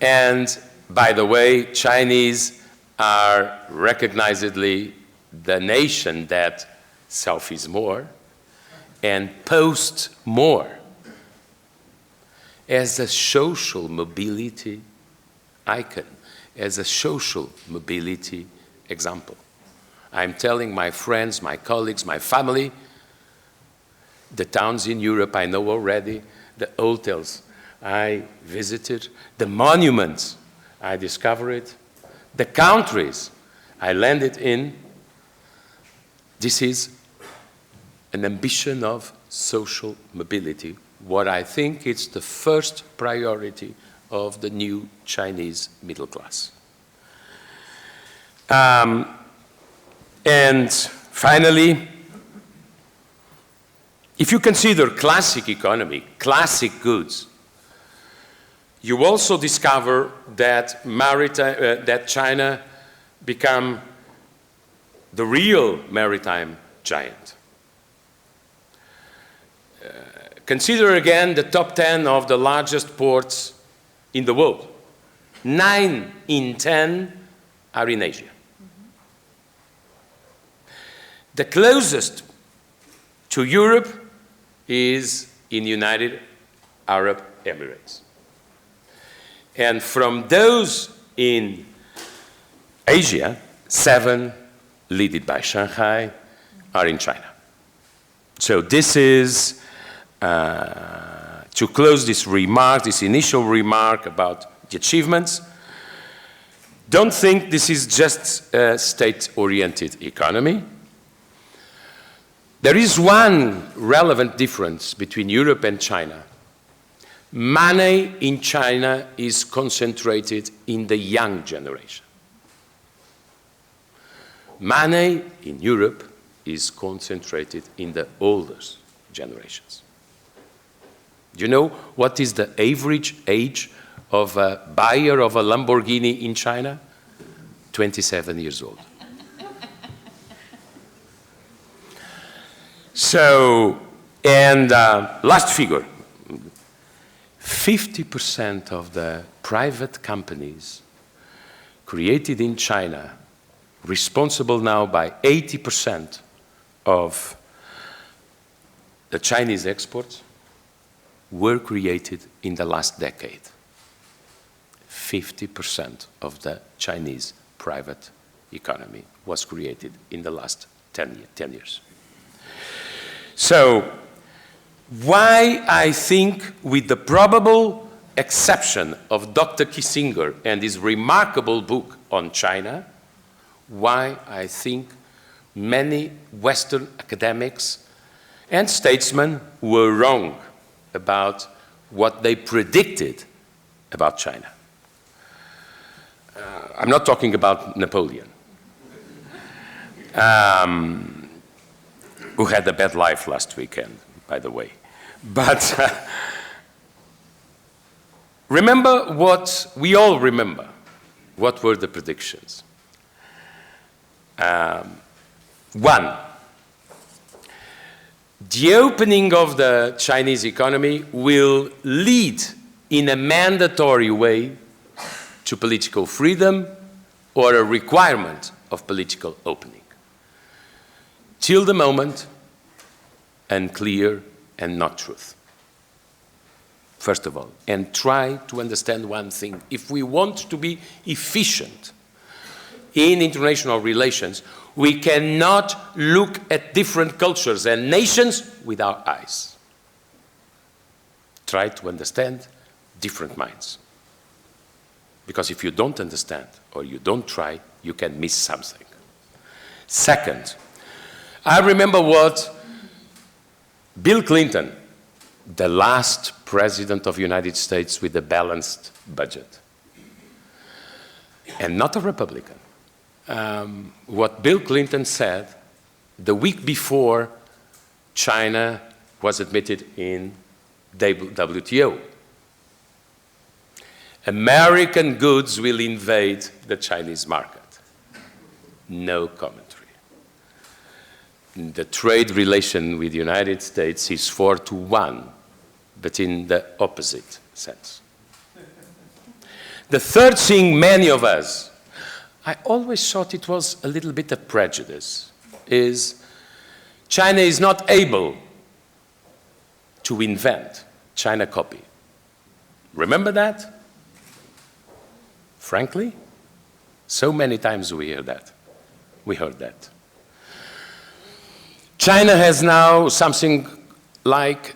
Speaker 4: And by the way, Chinese are recognizedly the nation that selfies more and posts more as a social mobility icon, as a social mobility example. I'm telling my friends, my colleagues, my family, the towns in Europe I know already, the hotels I visited, the monuments I discovered, the countries I landed in. This is an ambition of social mobility, what I think is the first priority of the new Chinese middle class. And finally, if you consider classic economy, classic goods, you also discover that that China became the real maritime giant. Consider again the top 10 of the largest ports in the world. 9 in 10 are in Asia. The closest to Europe is in United Arab Emirates. And from those in Asia, 7, led by Shanghai, are in China. So this is, to close this remark, this initial remark about the achievements, don't think this is just a state-oriented economy. There is one relevant difference between Europe and China. Money in China is concentrated in the young generation. Money in Europe is concentrated in the older generations. Do you know what is the average age of a buyer of a Lamborghini in China? 27 years old. So, and last figure, 50% of the private companies created in China, responsible now by 80% of the Chinese exports, were created in the last decade. 50% of the Chinese private economy was created in the last 10 years. So, why I think, with the probable exception of Dr. Kissinger and his remarkable book on China, why I think many Western academics and statesmen were wrong about what they predicted about China. I'm not talking about Napoleon, who had a bad life last weekend, by the way. But remember what we all remember. What were the predictions? One, the opening of the Chinese economy will lead in a mandatory way to political freedom or a requirement of political opening. Till the moment, unclear and not truth. First of all, and try to understand one thing. If we want to be efficient in international relations, we cannot look at different cultures and nations with our eyes. Try to understand different minds. Because if you don't understand or you don't try, you can miss something. Second, I remember what Bill Clinton, the last president of the United States with a balanced budget, and not a Republican, what Bill Clinton said the week before China was admitted in WTO. American goods will invade the Chinese market. No commentary. The trade relation with the United States is 4-1, but in the opposite sense. The third thing many of us, I always thought it was a little bit of prejudice, is China is not able to invent, China copy. Remember that? Frankly, so many times we heard that. China has now something like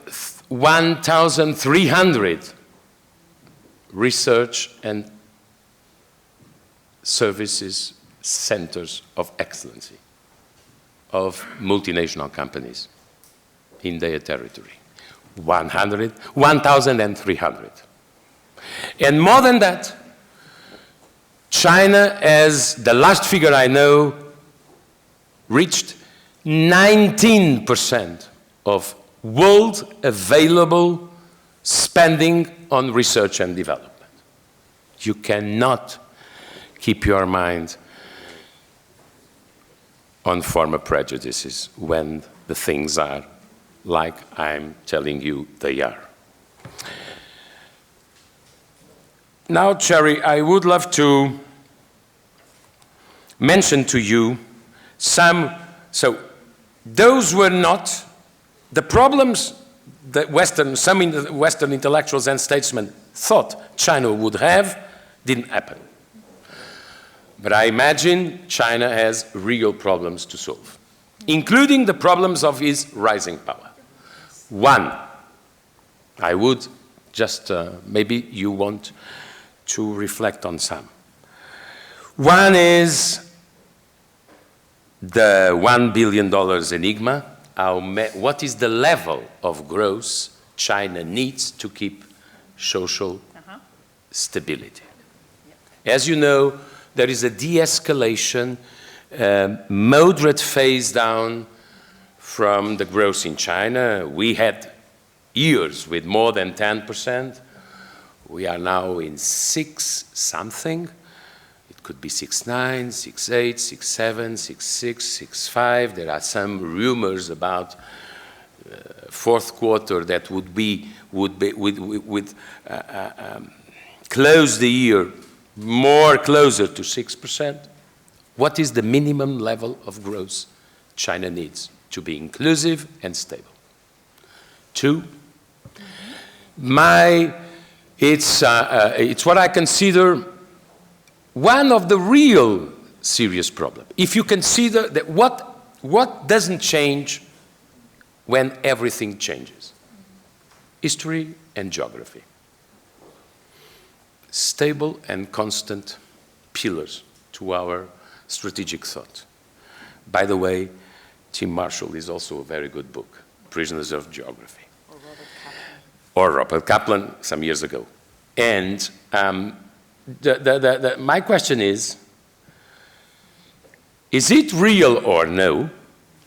Speaker 4: 1,300 research and services centers of excellency of multinational companies in their territory. 1,300. And more than that, China, as the last figure I know, reached 19% of world available spending on research and development. You cannot keep your mind on former prejudices when the things are like I'm telling you they are. Now, Cherry, I would love to mention to you some, so those were not the problems that some Western intellectuals and statesmen thought China would have, didn't happen. But I imagine China has real problems to solve, including the problems of its rising power. One, I would just, maybe you want to reflect on some. One is the $1 billion enigma. What is the level of growth China needs to keep social stability? As you know, there is a de-escalation, moderate phase down from the growth in China. We had years with more than 10%. We are now in 6 something. It could be 6.9, 6.8, 6.7, 6.6, 6.5. There are some rumors about fourth quarter that would close the year more closer to 6%. What is the minimum level of growth China needs to be inclusive and stable? 2, it's what I consider one of the real serious problems. If you consider that what doesn't change when everything changes? History and geography. Stable and constant pillars to our strategic thought. By the way, Tim Marshall is also a very good book, Prisoners of Geography. Or Robert Kaplan some years ago. And my question is it real or no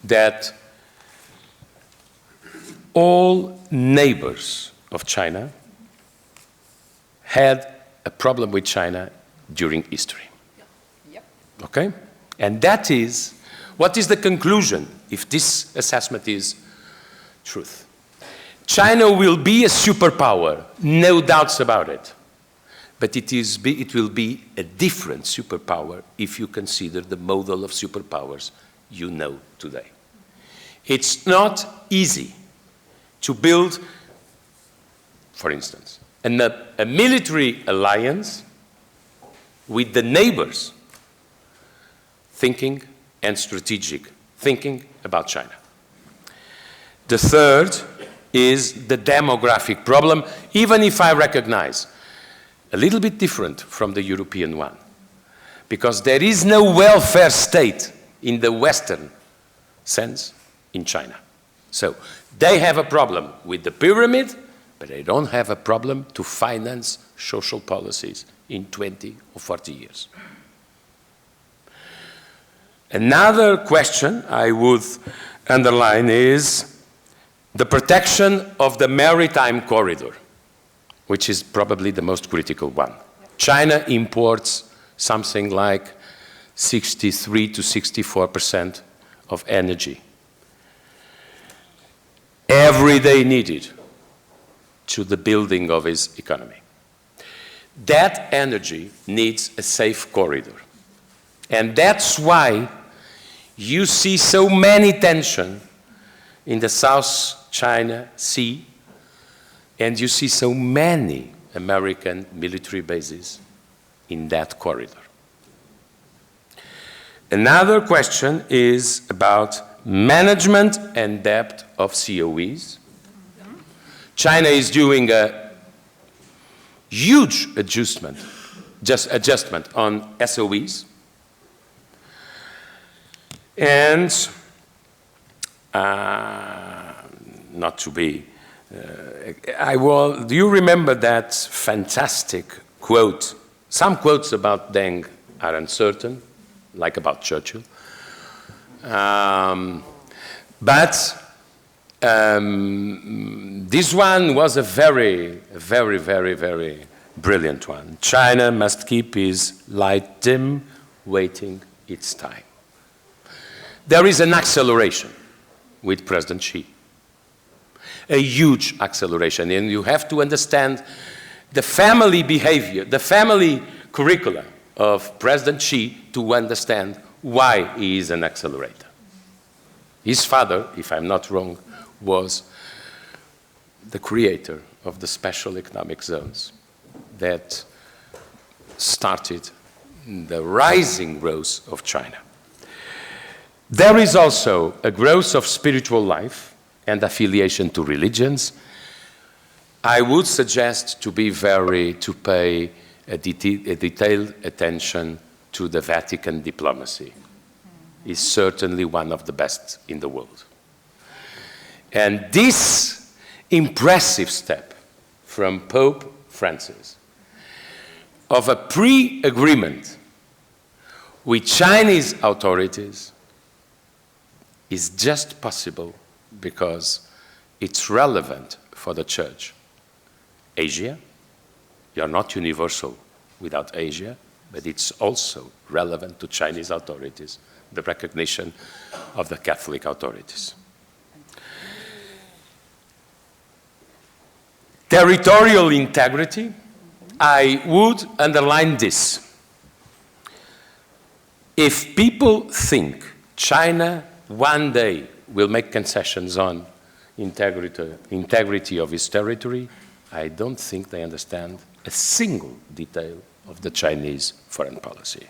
Speaker 4: that all neighbors of China had a problem with China during history?
Speaker 2: Yep.
Speaker 4: Okay? And that is, what is the conclusion if this assessment is truth? China will be a superpower, no doubts about it. But it will be a different superpower if you consider the model of superpowers you know today. It's not easy to build, for instance, a military alliance with the neighbors thinking and strategic thinking about China. The third is the demographic problem, even if I recognize a little bit different from the European one, because there is no welfare state in the Western sense in China. So they have a problem with the pyramid, but they don't have a problem to finance social policies in 20 or 40 years. Another question I would underline is the protection of the maritime corridor, which is probably the most critical one. China imports something like 63 to 64% of energy every day needed to the building of its economy. that energy needs a safe corridor. And that's why you see so many tension in the South China Sea, and you see so many American military bases in that corridor. Another question is about management and debt of COEs. China is doing a huge adjustment on SOEs. And not to be, do you remember that fantastic quote? Some quotes about Deng are uncertain, like about Churchill. But this one was a very, very, very, very brilliant one. China must keep its light dim, waiting its time. There is an acceleration with President Xi, a huge acceleration, and you have to understand the family behavior, the family curricula of President Xi to understand why he is an accelerator. His father, if I'm not wrong, was the creator of the special economic zones that started the rising growth of China. There is also a growth of spiritual life and affiliation to religions. I would suggest to pay a detailed attention to the Vatican diplomacy. It's certainly one of the best in the world. And this impressive step from Pope Francis of a pre-agreement with Chinese authorities is just possible because it's relevant for the Church. Asia, you're not universal without Asia, but it's also relevant to Chinese authorities, the recognition of the Catholic authorities. Territorial integrity, I would underline this. If people think China one day will make concessions on integrity of its territory, I don't think they understand a single detail of the Chinese foreign policy.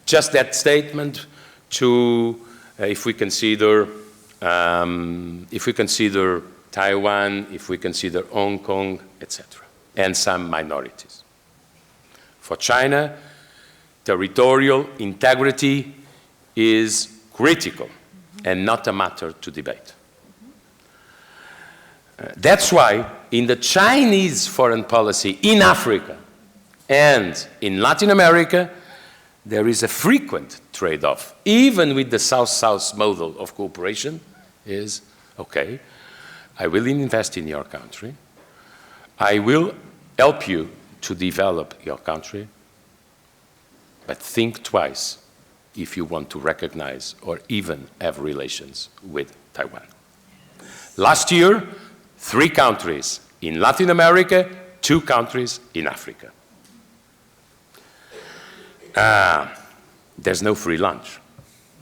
Speaker 4: Just that statement to, if we consider Taiwan, if we consider Hong Kong, etc., and some minorities. For China, territorial integrity is critical and not a matter to debate. That's why in the Chinese foreign policy in Africa and in Latin America, there is a frequent trade-off, even with the South-South model of cooperation, is, okay, I will invest in your country, I will help you to develop your country, but think twice if you want to recognize or even have relations with Taiwan. Last year, 3 countries in Latin America, 2 countries in Africa. There's no free lunch,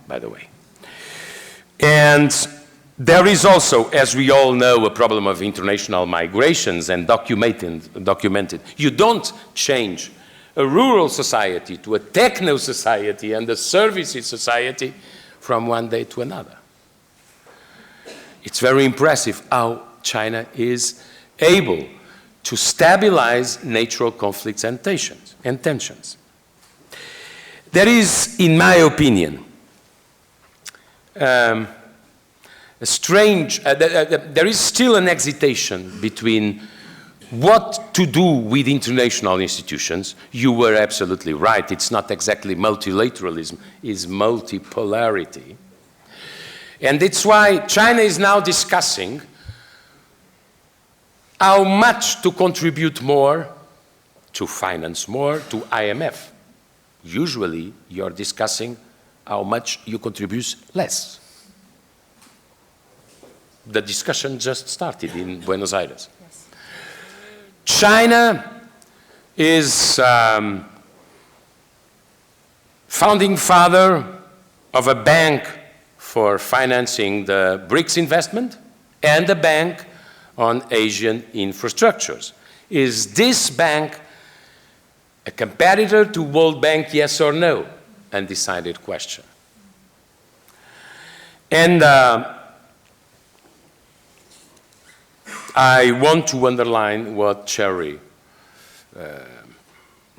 Speaker 4: by the way. And there is also, as we all know, a problem of international migrations and documented. You don't change a rural society to a techno society and a services society from one day to another. It's very impressive how China is able to stabilize natural conflicts and tensions. There is, in my opinion, there is still an hesitation between what to do with international institutions. You were absolutely right. It's not exactly multilateralism, it's multipolarity. And it's why China is now discussing how much to contribute more, to finance more, to IMF. Usually, you're discussing how much you contribute less. The discussion just started in Buenos Aires. Yes. China is founding father of a bank for financing the BRICS investment and a bank on Asian infrastructures. Is this bank a competitor to World Bank, yes or no? Undecided question. And I want to underline what Cherry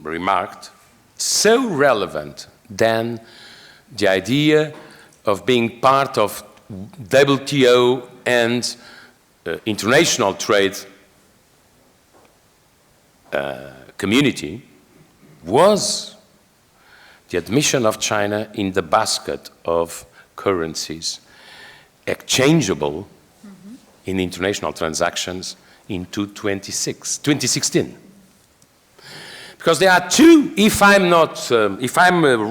Speaker 4: remarked. So relevant than the idea of being part of WTO and international trade community was the admission of China in the basket of currencies exchangeable in international transactions in 2016. Because there are two, if I'm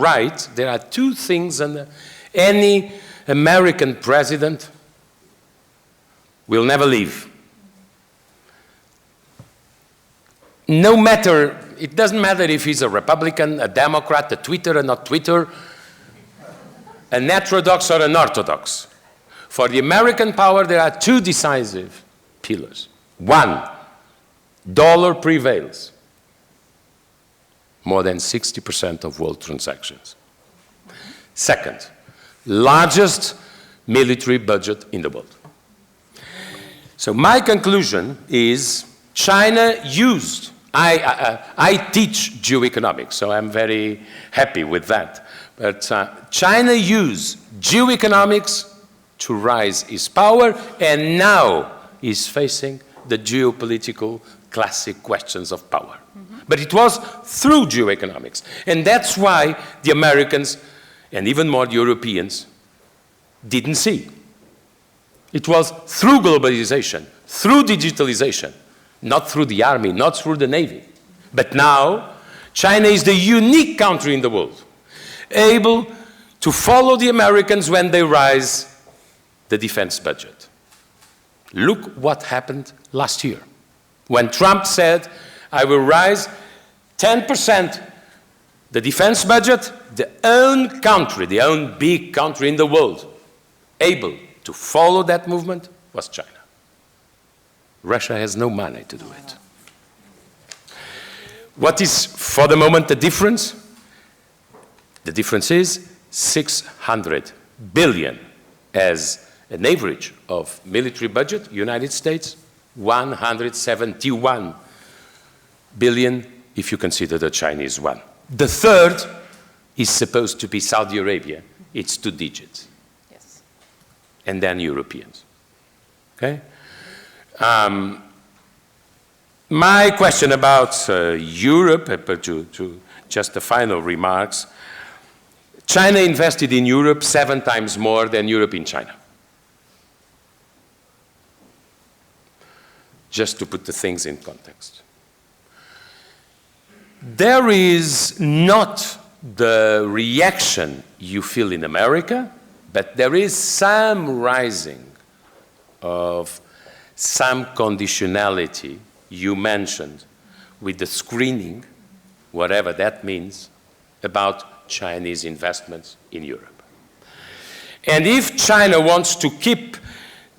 Speaker 4: right, there are two things any American president will never leave. No matter, it doesn't matter if he's a Republican, a Democrat, a Twitter or not Twitter, an heterodox or an orthodox. For the American power, there are two decisive pillars. One, dollar prevails. More than 60% of world transactions. Second, largest military budget in the world. So my conclusion is China used, I teach geoeconomics, so I'm very happy with that. But China used geoeconomics to rise its power, and now is facing the geopolitical classic questions of power. But it was through geoeconomics. And that's why the Americans, and even more the Europeans, didn't see. It was through globalization, through digitalization, not through the army, not through the navy. But now, China is the unique country in the world, able to follow the Americans when they rise the defense budget. Look what happened last year. When Trump said, I will rise 10% the defense budget, the own country, the own big country in the world, able to follow that movement was China. Russia has no money to do it. What is, for the moment, the difference? The difference is 600 billion as an average of military budget, United States, 171 billion if you consider the Chinese one. The third is supposed to be Saudi Arabia. It's 2 digits.
Speaker 2: Yes.
Speaker 4: And then Europeans. Okay? My question about Europe, to just the final remarks, China invested in Europe 7 times more than Europe in China. Just to put the things in context. There is not the reaction you feel in America, but there is some rising of some conditionality you mentioned with the screening, whatever that means, about Chinese investments in Europe. And if China wants to keep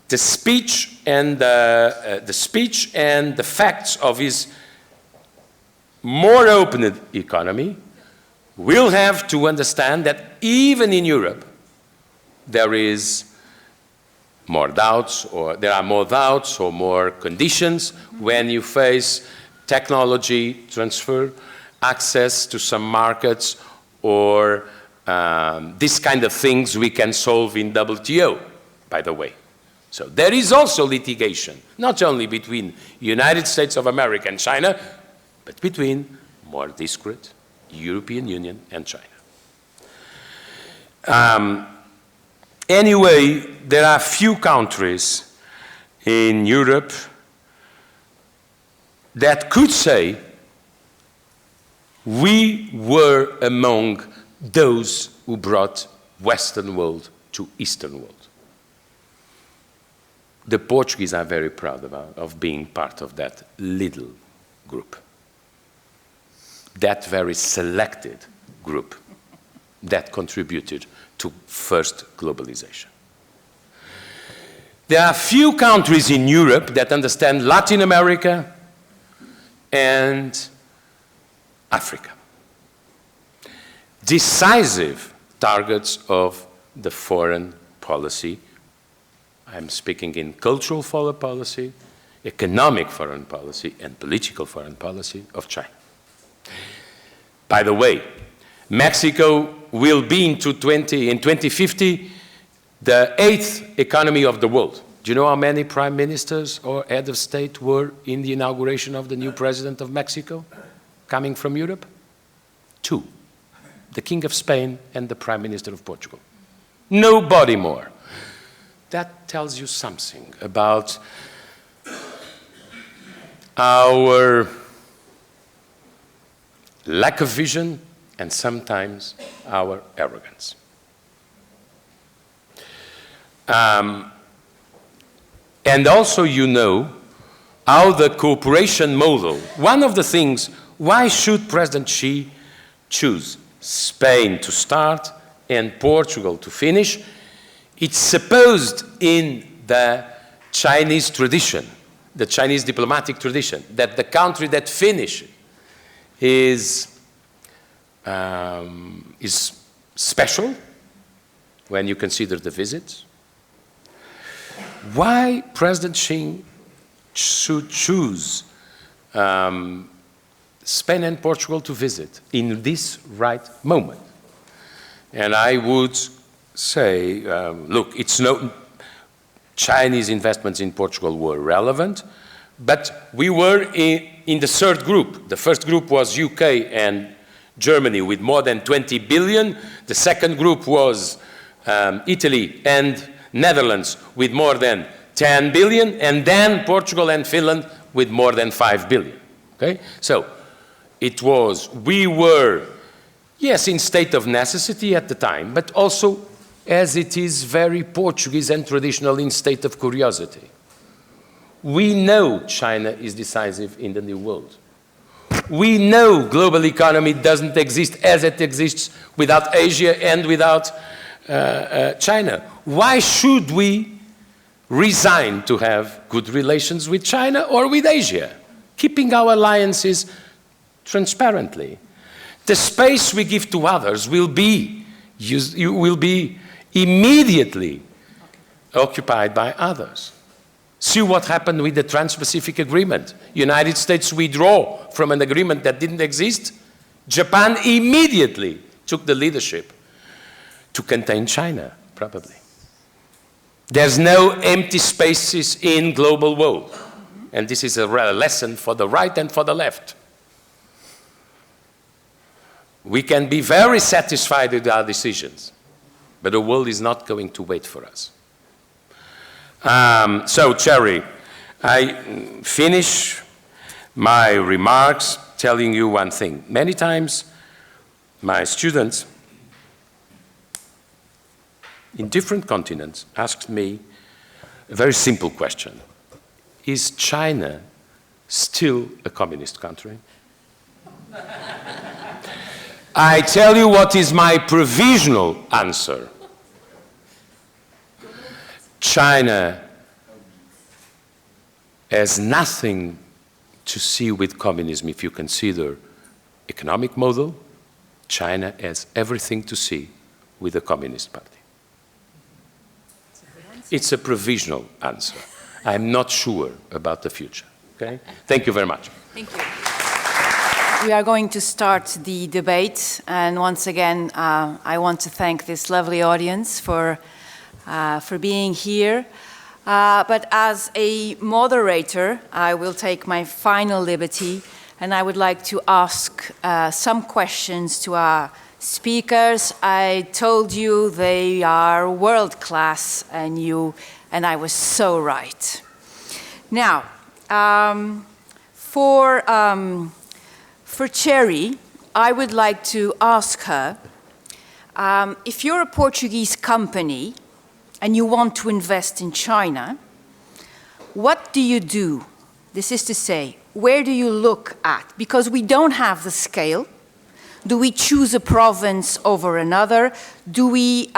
Speaker 4: the speech and the facts of his more open economy, we'll have to understand that even in Europe, there is more doubts, or there are more doubts or more conditions when you face technology transfer, access to some markets, or this kind of things we can solve in WTO, by the way. So there is also litigation, not only between United States of America and China, but between more discrete European Union and China. Anyway, there are few countries in Europe that could say we were among those who brought Western world to Eastern world. The Portuguese are very proud of being part of that little group. that very selected group that contributed to first globalization. There are few countries in Europe that understand Latin America and Africa. Decisive targets of the foreign policy. I'm speaking in cultural foreign policy, economic foreign policy, and political foreign policy of China. By the way, Mexico will be in 2050 the 8th economy of the world. Do you know how many prime ministers or head of state were in the inauguration of the new president of Mexico, coming from Europe? 2. The King of Spain and the Prime Minister of Portugal. Nobody more. That tells you something about our lack of vision and sometimes our arrogance. And also you know how the cooperation model, one of the things, why should President Xi choose Spain to start and Portugal to finish? It's supposed in the Chinese tradition, the Chinese diplomatic tradition, that the country that finishes is special when you consider the visits. Why President Xi should choose Spain and Portugal to visit in this right moment? And I would say, look, it's no Chinese investments in Portugal were relevant, but we were in the third group. The first group was UK and Germany with more than 20 billion. The second group was Italy and Netherlands with more than 10 billion, and then Portugal and Finland with more than 5 billion. Okay? So we were, yes, in state of necessity at the time, but also, as it is very Portuguese and traditional, in state of curiosity. We know China is decisive in the new world. We know global economy doesn't exist as it exists without Asia and without China. Why should we resign to have good relations with China or with Asia, keeping our alliances transparently? The space we give to others will be immediately occupied by others. See what happened with the Trans-Pacific Agreement. United States withdraw from an agreement that didn't exist. Japan immediately took the leadership to contain China, probably. There's no empty spaces in global world. And this is a lesson for the right and for the left. We can be very satisfied with our decisions, but the world is not going to wait for us. So, Cherry, I finish my remarks telling you one thing. Many times, my students in different continents asked me a very simple question. Is China still a communist country? I tell you what is my provisional answer. China has nothing to see with communism if you consider economic model. China has everything to see with the Communist Party. It's a provisional answer. I'm not sure about the future. Okay? Thank you very much.
Speaker 2: Thank you. We are going to start the debate, and once again, I want to thank this lovely audience for being here. But as a moderator, I will take my final liberty, and I would like to ask some questions to our speakers. I told you they are world-class, and I was so right. Now, for Cherry, I would like to ask her, if you're a Portuguese company and you want to invest in China, what do you do? This is to say, where do you look at? Because we don't have the scale. Do we choose a province over another? Do we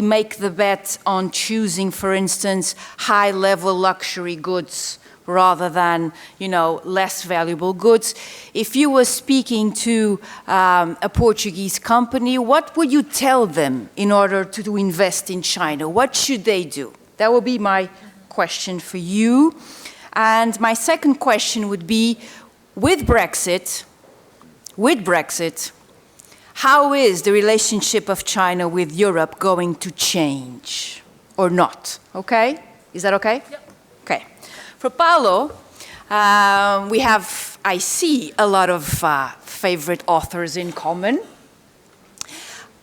Speaker 2: make the bet on choosing, for instance, high-level luxury goods rather than, less valuable goods? If you were speaking to a Portuguese company, what would you tell them in order to invest in China? What should they do? That would be my question for you. And my second question would be, with Brexit, how is the relationship of China with Europe going to change or not? Okay? Is that okay?
Speaker 3: Yep.
Speaker 2: Okay. For Paulo, I see a lot of favorite authors in common.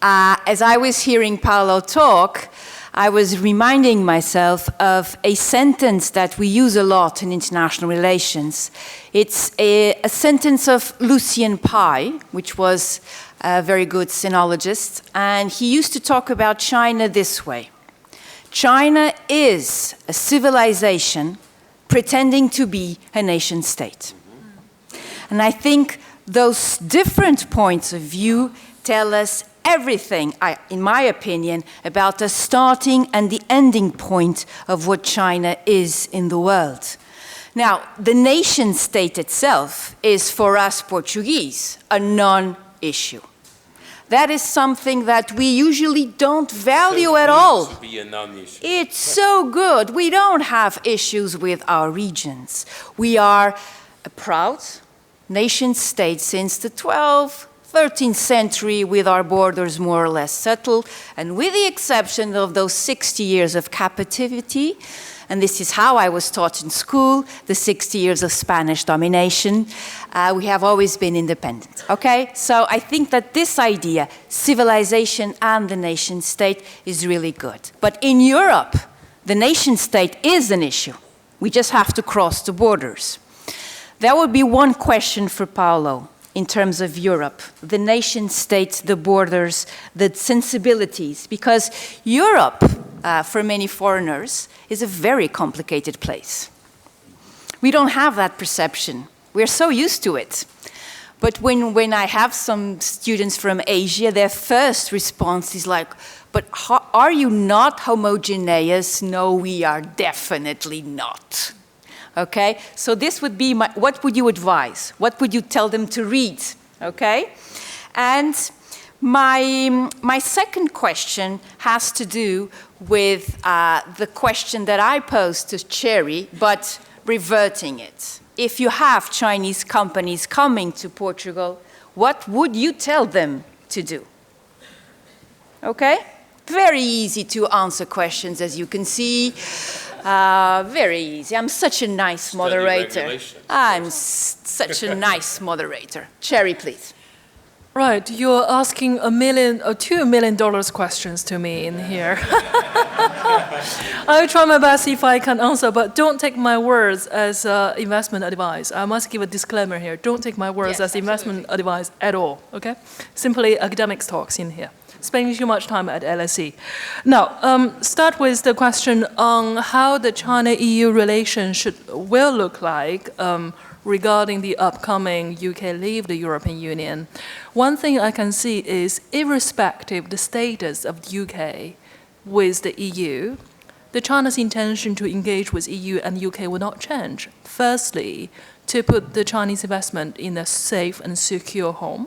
Speaker 2: As I was hearing Paulo talk, I was reminding myself of a sentence that we use a lot in international relations. It's a sentence of Lucian Pye, which was a very good sinologist, and he used to talk about China this way. China is a civilization pretending to be a nation state. And I think those different points of view tell us everything, in my opinion, about the starting and the ending point of what China is in the world. Now, the nation state itself is, for us Portuguese, a non-issue. That is something that we usually don't value at all.
Speaker 4: To be a non-issue.
Speaker 2: It's so good. We don't have issues with our regions. We are a proud nation state since the 13th century, with our borders more or less settled, and with the exception of those 60 years of captivity, and this is how I was taught in school, the 60 years of Spanish domination, we have always been independent, okay? So I think that this idea, civilization and the nation state, is really good. But in Europe, the nation state is an issue. We just have to cross the borders. That would be one question for Paulo. In terms of Europe, the nation states, the borders, the sensibilities, because Europe, for many foreigners, is a very complicated place. We don't have that perception. We're so used to it. But when I have some students from Asia, their first response is like, but are you not homogeneous? No, we are definitely not. Okay, so this would be what would you advise? What would you tell them to read? Okay, and my second question has to do with the question that I posed to Cherry, but reverting it. If you have Chinese companies coming to Portugal, what would you tell them to do? Okay, very easy to answer questions, as you can see. Very easy. I'm such a nice moderator. I'm such a nice moderator. Cherry, please.
Speaker 3: Right, you're asking $1 million or $2 million questions to me in here. I'll try my best if I can answer, but don't take my words as investment advice. I must give a disclaimer here. Don't take my words as investment advice at all, okay? Simply academics talks in here. Spending too much time at LSE. Now, start with the question on how the China-EU relation will look like regarding the upcoming UK leave the European Union. One thing I can see is, irrespective of the status of the UK with the EU, the China's intention to engage with EU and UK will not change. Firstly, to put the Chinese investment in a safe and secure home.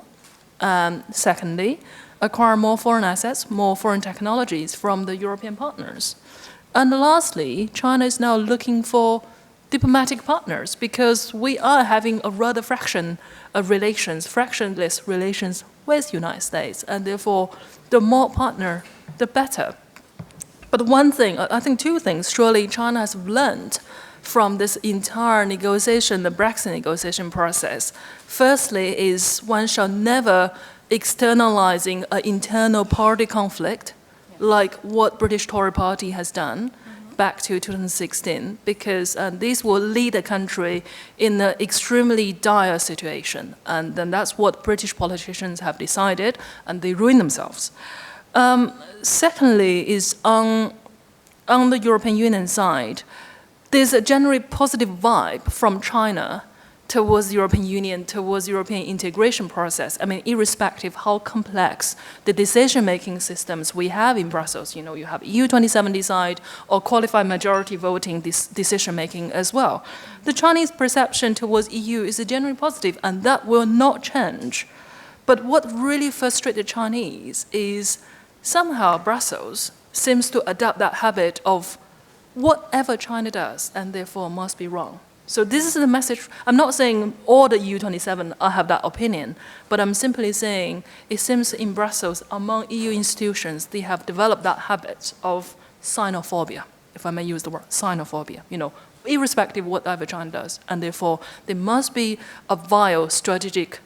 Speaker 3: Secondly, acquire more foreign assets, more foreign technologies from the European partners. And lastly, China is now looking for diplomatic partners because we are having a rather fractionless relations with the United States, and therefore the more partner, the better. But one thing, I think two things, surely China has learned from this entire negotiation, the Brexit negotiation process. Firstly is one shall never externalizing an internal party conflict like what British Tory party has done back to 2016, because this will lead a country in an extremely dire situation. And then that's what British politicians have decided, and they ruin themselves. Secondly is on the European Union side, there's a generally positive vibe from China towards the European Union, towards European integration process. I mean, irrespective how complex the decision-making systems we have in Brussels, you have EU27 decide or qualified majority voting decision-making as well. The Chinese perception towards EU is generally positive, and that will not change. But what really frustrates the Chinese is somehow Brussels seems to adopt that habit of whatever China does, and therefore must be wrong. So this is the message. I'm not saying all the EU27 have that opinion, but I'm simply saying it seems in Brussels, among EU institutions, they have developed that habit of xenophobia, if I may use the word xenophobia, irrespective of whatever China does, and therefore there must be a vile strategic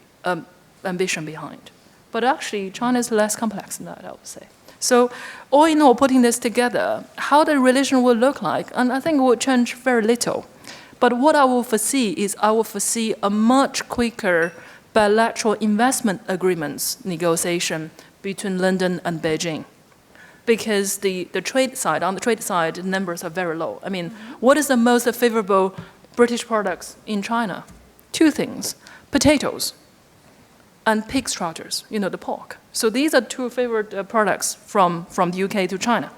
Speaker 3: ambition behind. But actually, China is less complex than that, I would say. So all in all, putting this together, how the relation will look like, and I think it will change very little. But what I will foresee is I will foresee a much quicker bilateral investment agreements negotiation between London and Beijing. Because the trade side, on the trade side, the numbers are very low. I mean, what is the most favorable British products in China? Two things, potatoes and pig trotters, the pork. So these are two favorite products from the UK to China.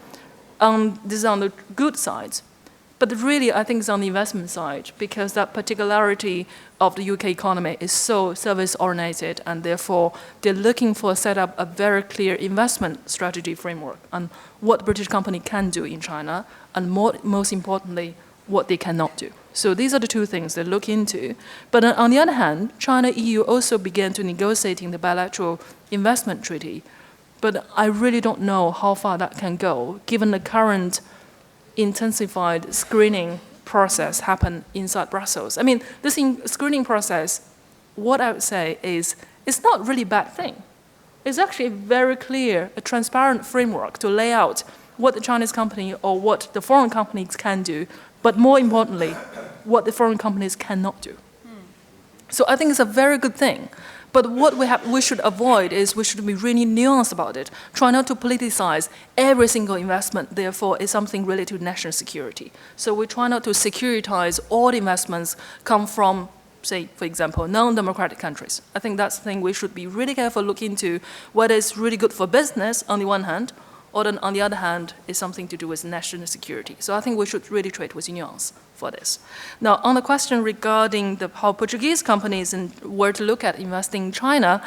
Speaker 3: This is on the good side. But really, I think it's on the investment side, because that particularity of the UK economy is so service-oriented, and therefore they're looking for set up a very clear investment strategy framework on what British company can do in China, and most importantly, what they cannot do. So these are the two things they look into. But on the other hand, China-EU also began to negotiating the bilateral investment treaty. But I really don't know how far that can go, given the current intensified screening process happen inside Brussels. I mean, this screening process, what I would say is, it's not really a bad thing. It's actually a very clear, a transparent framework to lay out what the Chinese company or what the foreign companies can do, but more importantly, what the foreign companies cannot do. So I think it's a very good thing. But what we should avoid is we should be really nuanced about it. Try not to politicize every single investment, therefore, is something related to national security. So we try not to securitize all investments come from, say, for example, non-democratic countries. I think that's the thing we should be really careful look into, whether it's really good for business on the one hand, or then on the other hand, is something to do with national security. So I think we should really trade with nuance for this. Now, on the question regarding how Portuguese companies were to look at investing in China,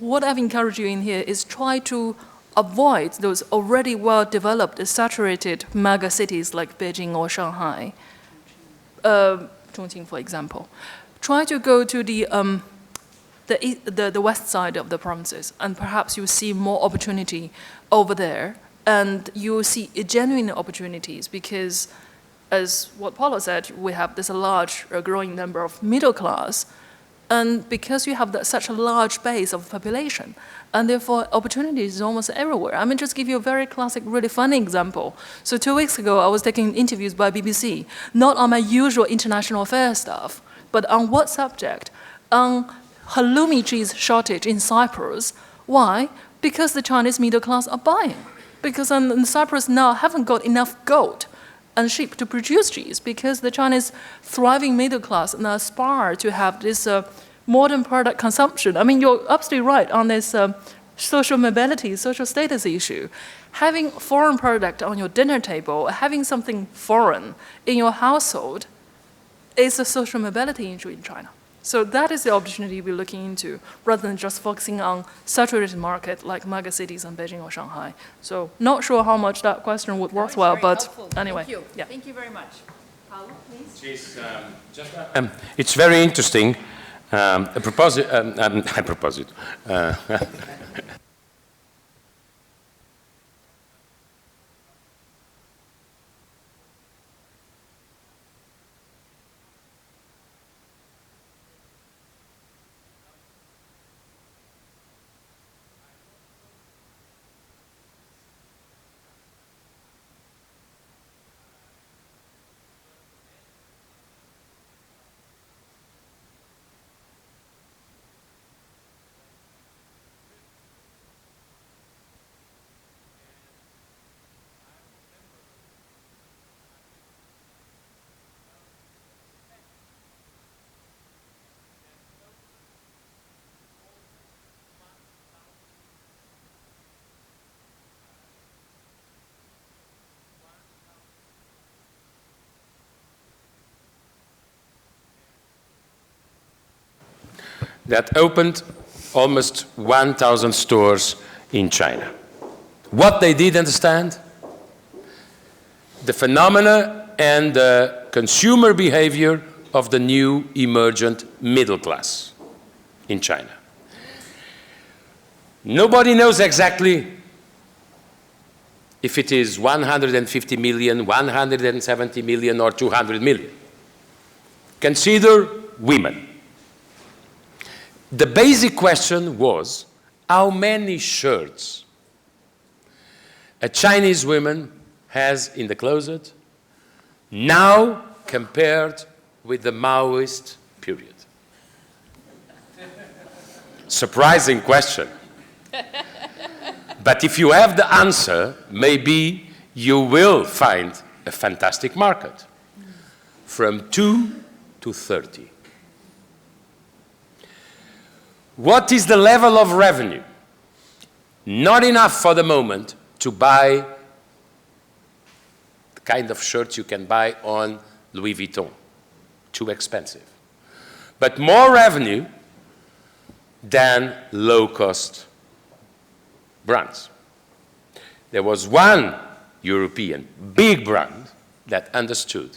Speaker 3: what I've encouraged you in here is try to avoid those already well-developed, saturated mega cities like Beijing or Shanghai, Chongqing, for example. Try to go to the west side of the provinces, and perhaps you see more opportunity over there, and you will see genuine opportunities, because as what Paulo said, we have this large growing number of middle class, and because you have such a large base of population, and therefore opportunities almost everywhere. I mean, just give you a very classic, really funny example. So 2 weeks ago, I was taking interviews by BBC, not on my usual international affairs stuff, but on what subject? On halloumi cheese shortage in Cyprus. Why? Because the Chinese middle class are buying. Because in Cyprus now haven't got enough goat and sheep to produce cheese, because the Chinese thriving middle class now aspire to have this modern product consumption. I mean, you're absolutely right on this social mobility, social status issue. Having foreign product on your dinner table, having something foreign in your household is a social mobility issue in China. So that is the opportunity we're looking into, rather than just focusing on saturated market like mega cities in Beijing or Shanghai. So not sure how much that question would worthwhile, but
Speaker 2: helpful.
Speaker 3: Anyway.
Speaker 2: Thank you.
Speaker 3: Yeah.
Speaker 2: Thank you very much. Paulo, please.
Speaker 4: It's very interesting. that opened almost 1,000 stores in China. What they did understand? The phenomena and the consumer behavior of the new emergent middle class in China. Nobody knows exactly if it is 150 million, 170 million, or 200 million. Consider women. The basic question was, how many shirts a Chinese woman has in the closet now compared with the Maoist period? Surprising question. But if you have the answer, maybe you will find a fantastic market. From 2 to 30. What is the level of revenue? Not enough for the moment to buy the kind of shirts you can buy on Louis Vuitton. Too expensive. But more revenue than low-cost brands. There was one European big brand that understood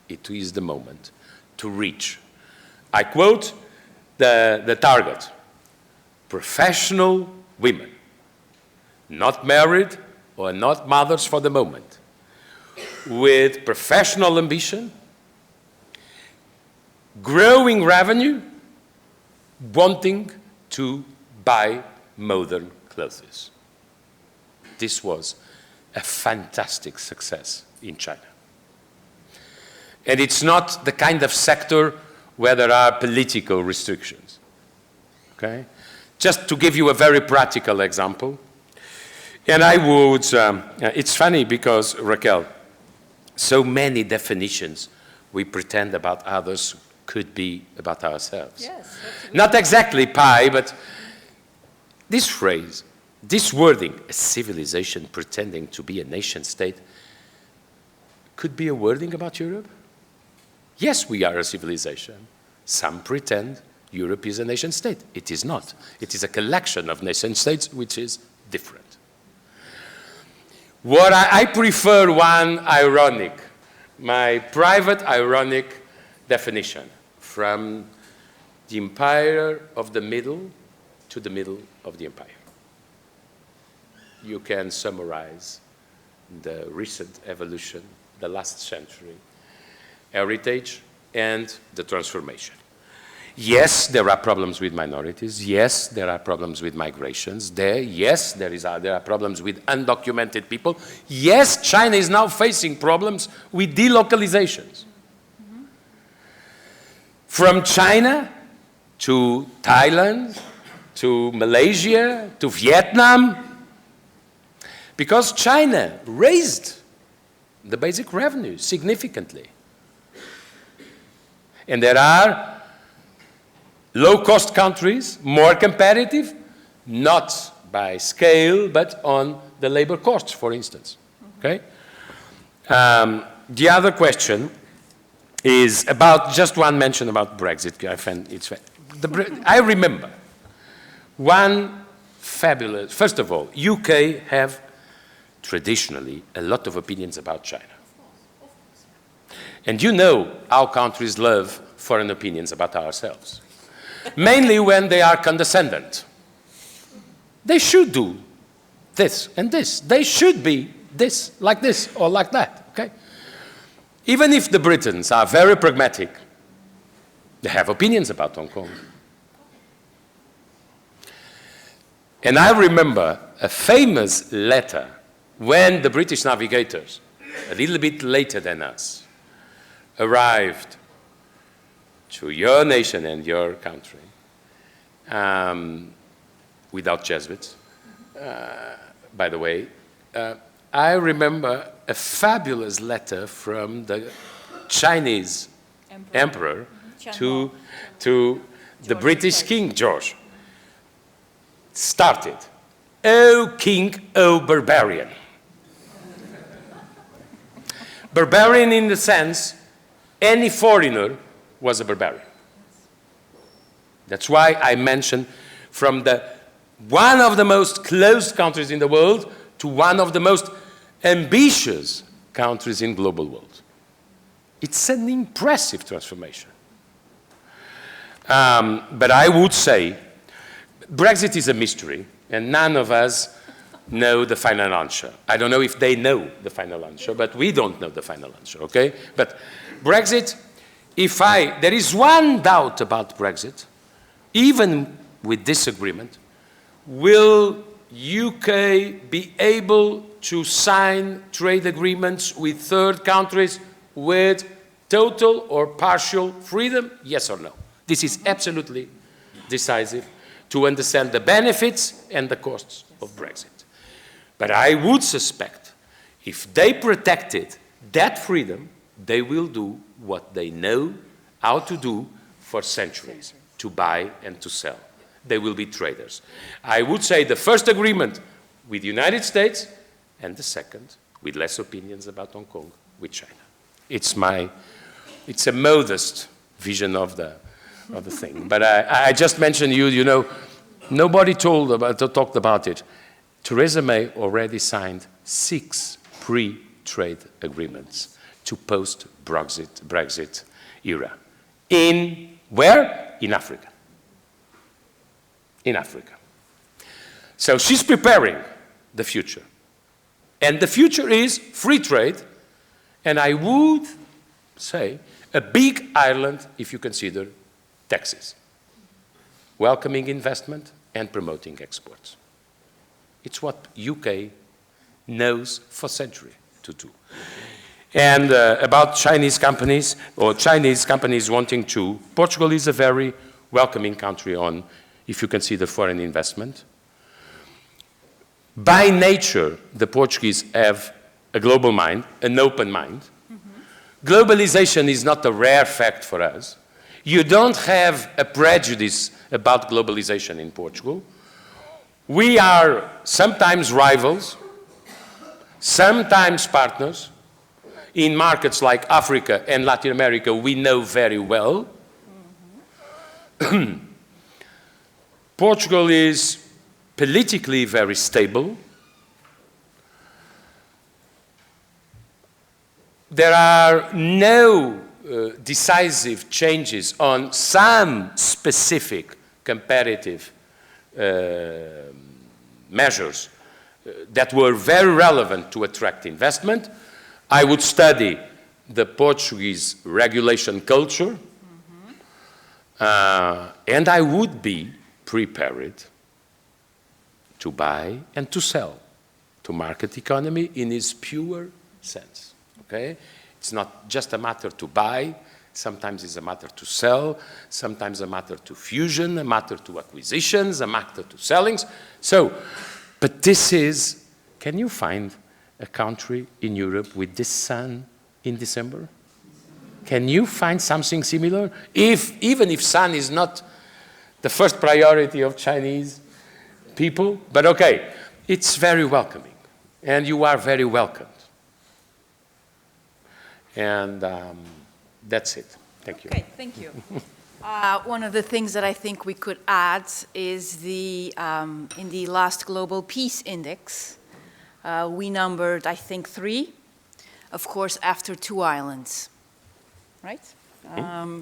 Speaker 4: it is the moment to reach, I quote, the target, professional women, not married or not mothers for the moment, with professional ambition, growing revenue, wanting to buy modern clothes. This was a fantastic success in China. And it's not the kind of sector where there are political restrictions. Okay? Just to give you a very practical example, and I would, it's funny because, Raquel, so many definitions we pretend about others could be about ourselves.
Speaker 2: Yes, absolutely.
Speaker 4: Not exactly pie, but this phrase, this wording, a civilization pretending to be a nation state, could be a wording about Europe. Yes, we are a civilization. Some pretend Europe is a nation state. It is not. It is a collection of nation states which is different. What I prefer one ironic, my private ironic definition from the empire of the middle to the middle of the empire. You can summarize the recent evolution, the last century, heritage, and the transformation. Yes, there are problems with minorities. Yes, there are problems with migrations. Yes, there are problems with undocumented people. Yes, China is now facing problems with delocalizations. From China to Thailand, to Malaysia, to Vietnam, because China raised the basic revenue significantly. And there are low-cost countries, more competitive, not by scale, but on the labor costs, for instance. Okay? The other question is about, just one mention about Brexit. I remember one fabulous, first of all, UK have traditionally a lot of opinions about China. And you know our countries love foreign opinions about ourselves. Mainly when they are condescendent. They should do this and this. They should be this, or like that, okay? Even if the Britons are very pragmatic, they have opinions about Hong Kong. And I remember a famous letter when the British navigators, a little bit later than us, arrived to your nation and your country without Jesuits, by the way. I remember a fabulous letter from the Chinese emperor to the British King George. Started, "O king, O barbarian." Barbarian in the sense, any foreigner was a barbarian. That's why I mentioned from one of the most closed countries in the world to one of the most ambitious countries in the global world. It's an impressive transformation. But I would say Brexit is a mystery, and none of us know the final answer. I don't know if they know the final answer, but we don't know the final answer, okay? But Brexit, there is one doubt about Brexit, even with this agreement, will UK be able to sign trade agreements with third countries with total or partial freedom? Yes or no? This is absolutely decisive to understand the benefits and the costs of Brexit. But I would suspect if they protected that freedom, they will do what they know how to do for centuries, to buy and to sell. They will be traders. I would say the first agreement with the United States and the second, with less opinions about Hong Kong, with China. It's a modest vision of the thing. But I just mentioned you know, nobody talked about it. Theresa May already signed 6 pre-trade agreements to post-Brexit era. In where? In Africa. In Africa. So she's preparing the future. And the future is free trade, and I would say a big Ireland if you consider taxes, welcoming investment and promoting exports. It's what UK knows for centuries to do. And about Chinese companies, or Chinese companies wanting to, Portugal is a very welcoming country on, if you consider foreign investment. By nature, the Portuguese have a global mind, an open mind. Mm-hmm. Globalization is not a rare fact for us. You don't have a prejudice about globalization in Portugal. We are sometimes rivals, sometimes partners. In markets like Africa and Latin America, we know very well. Mm-hmm. Portugal is politically very stable. There are no decisive changes on some specific comparative measures that were very relevant to attract investment. I would study the Portuguese regulation culture, and I would be prepared to buy and to sell, to market economy in its pure sense, okay? It's not just a matter to buy, sometimes it's a matter to sell, sometimes a matter to fusion, a matter to acquisitions, a matter to sellings. So, but this is, can you find a country in Europe with this sun in December? Can you find something similar? Even if sun is not the first priority of Chinese people, but okay, it's very welcoming, and you are very welcomed. And that's it. Thank you.
Speaker 2: Okay, thank you. One of the things that I think we could add is in the last Global Peace Index, we numbered, I think, 3, of course, after 2 islands, right? Mm-hmm.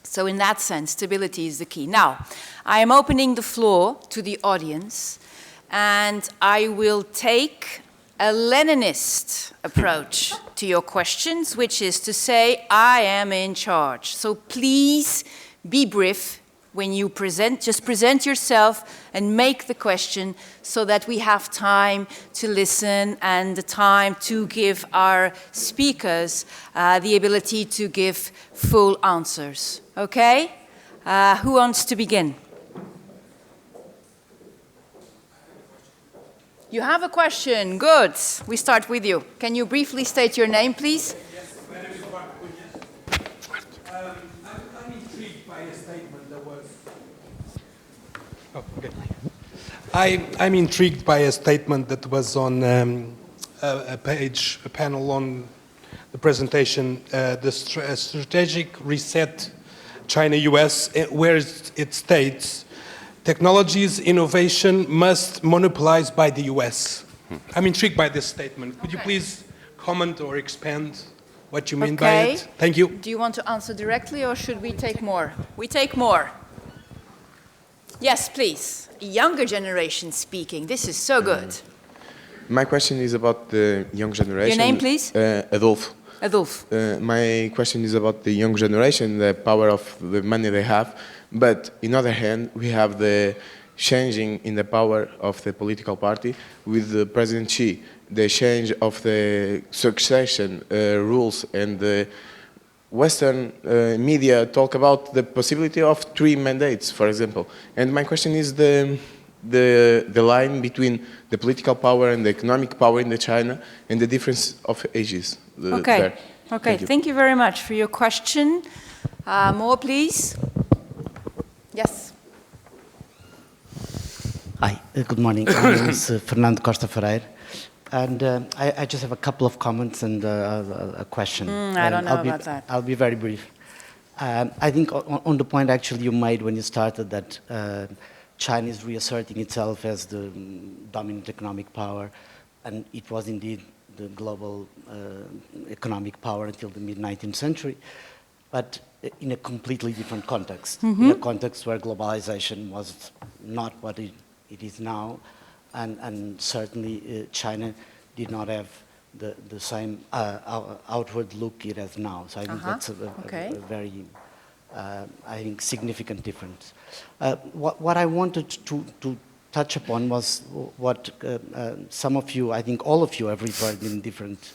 Speaker 2: So in that sense, stability is the key. Now, I am opening the floor to the audience, and I will take a Leninist approach to your questions, which is to say, I am in charge. So please be brief when you present, just present yourself and make the question so that we have time to listen and the time to give our speakers the ability to give full answers. Okay? Who wants to begin? You have a question. Good. We start with you. Can you briefly state your name, please?
Speaker 5: Yes, my name is Marquês. I'm intrigued by a statement that was... Oh, okay. I'm intrigued by a statement that was on a panel on the presentation, the strategic reset China-US, where it states, technologies innovation must monopolized by the US. I'm intrigued by this statement. Could you please comment or expand what you mean by it? Thank you.
Speaker 2: Do you want to answer directly or should we take more? We take more. Yes, please. Younger generation speaking. This is so good.
Speaker 6: My question is about the young generation.
Speaker 2: Your name, please?
Speaker 6: Adolf.
Speaker 2: Adolf.
Speaker 6: My question is about the young generation, the power of the money they have. But on other hand, we have the changing in the power of the political party with the President Xi, the change of the succession rules, and the Western media talk about the possibility of 3 mandates, for example. And my question is the line between the political power and the economic power in China and the difference of ages.
Speaker 2: Okay. Thank you very much for your question. More, please. Yes.
Speaker 7: Hi, good morning. My name is Fernando Costa Ferreira, and I just have a couple of comments and a question.
Speaker 2: I don't know about that.
Speaker 7: I'll be very brief. I think on the point actually you made when you started that China is reasserting itself as the dominant economic power, and it was indeed the global economic power until the mid-19th century, but in a completely different context, in a context where globalization was not what it is now, and certainly China did not have the same outward look it has now. So I think that's a very, I think, significant difference. What I wanted to touch upon was what some of you, I think all of you, have referred in different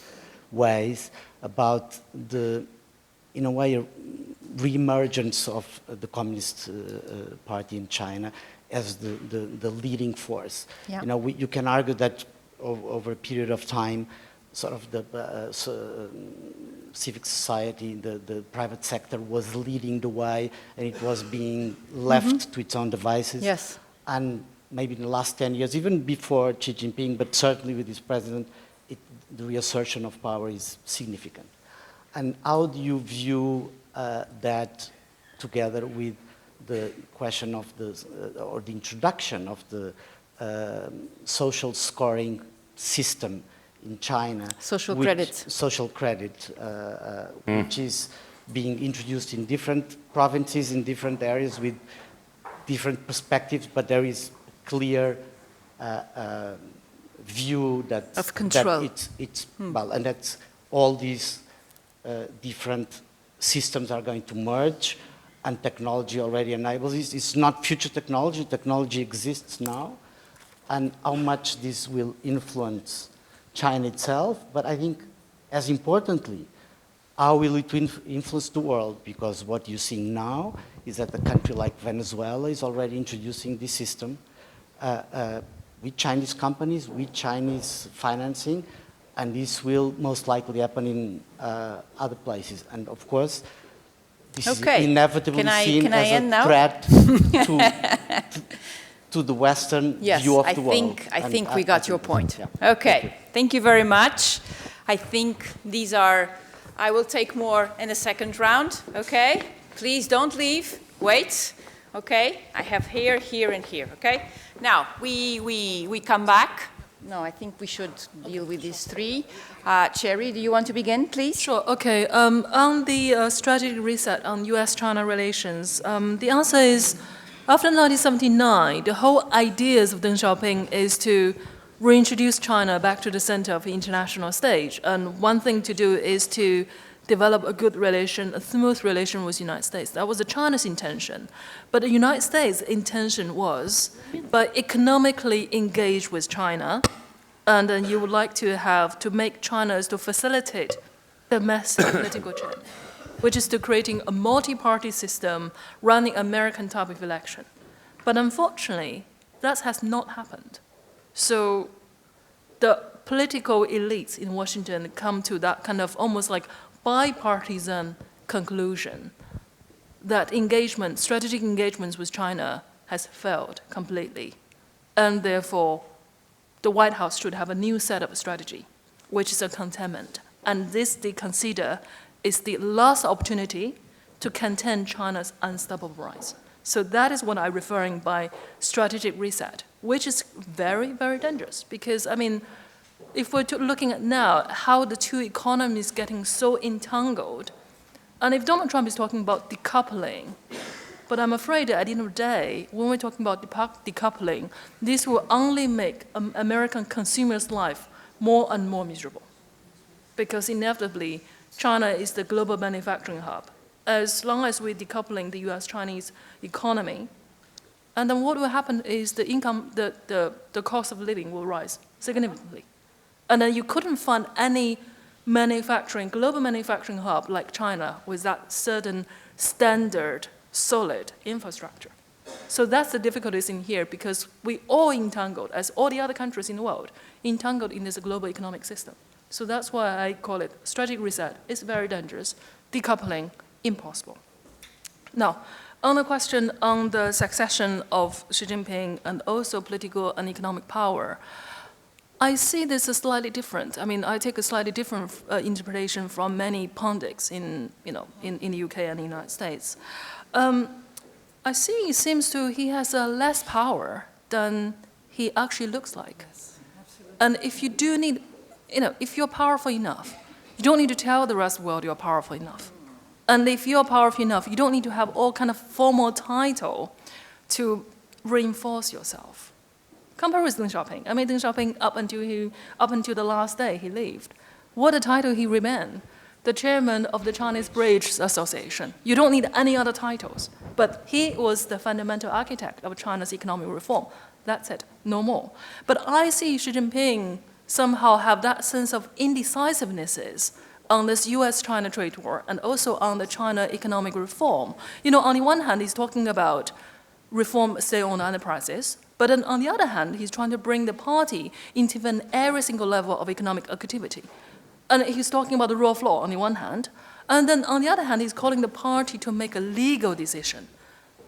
Speaker 7: ways about the, in a way, re-emergence of the Communist Party in China as the leading force.
Speaker 2: Yeah.
Speaker 7: You know, you can argue that over a period of time, sort of the civic society, the private sector was leading the way, and it was being left to its own devices.
Speaker 2: Yes.
Speaker 7: And maybe in the last 10 years, even before Xi Jinping, but certainly with this president, the reassertion of power is significant. And how do you view that together with the question of or the introduction of the social scoring system in China?
Speaker 2: Social credit.
Speaker 7: Social credit, which is being introduced in different provinces, in different areas with different perspectives, but there is clear view that,
Speaker 2: of control.
Speaker 7: That it's well, and that all these different systems are going to merge, and technology already enables this. It's not future technology. Technology exists now, and how much this will influence China itself, but I think, as importantly, how will it influence the world? Because what you're seeing now is that a country like Venezuela is already introducing this system with Chinese companies, with Chinese financing, and this will most likely happen in other places. And of course, this is inevitably seen as a threat to the Western view of the world.
Speaker 2: I think we got your point. Yeah. Okay, thank you very much. I think these are, I will take more in the second round, okay? Please don't leave, wait, okay? I have here, here, and here, okay? Now, we come back. No, I think we should deal with these three. Cherry, do you want to begin, please?
Speaker 3: Sure, okay. On the strategic reset on US-China relations, the answer is, after 1979, the whole ideas of Deng Xiaoping is to reintroduce China back to the center of the international stage. And one thing to do is to develop a good relation, a smooth relation with the United States. That was China's intention. But the United States' intention was, by economically engage with China, and then you would like to make China as to facilitate domestic political change, which is to creating a multi-party system running American type of election. But unfortunately, that has not happened. So the political elites in Washington come to that kind of almost like bipartisan conclusion that engagement, strategic engagements with China has failed completely. And therefore, the White House should have a new set of strategy, which is a containment. And this, they consider, is the last opportunity to contain China's unstoppable rise. So that is what I'm referring by strategic reset, which is very, very dangerous. Because, I mean, if we're looking at now how the two economies getting so entangled, and if Donald Trump is talking about decoupling, but I'm afraid that at the end of the day, when we're talking about decoupling, this will only make American consumers' life more and more miserable. Because inevitably, China is the global manufacturing hub. As long as we're decoupling the US-Chinese economy, and then what will happen is the income, the cost of living will rise significantly. And then you couldn't find any global manufacturing hub like China with that certain standard, solid infrastructure. So that's the difficulties in here, because we all entangled, as all the other countries in the world, entangled in this global economic system. So that's why I call it strategic reset. It's very dangerous. Decoupling, impossible. Now, on the question on the succession of Xi Jinping and also political and economic power, I see this as slightly different. I mean, I take a slightly different interpretation from many pundits in the UK and the United States. I see it seems he has less power than he actually looks like. Yes, and if you do need, if you're powerful enough, you don't need to tell the rest of the world you're powerful enough. And if you're powerful enough, you don't need to have all kind of formal title to reinforce yourself. Compare with Deng Xiaoping. I mean, Deng Xiaoping, up until the last day he lived, what a title he remained. The chairman of the Chinese Bridge Association. You don't need any other titles. But he was the fundamental architect of China's economic reform. That's it, no more. But I see Xi Jinping somehow have that sense of indecisiveness on this US-China trade war and also on the China economic reform. On the one hand, he's talking about reform state-owned enterprises, but then on the other hand, he's trying to bring the party into every single level of economic activity. And he's talking about the rule of law on the one hand, and then on the other hand, he's calling the party to make a legal decision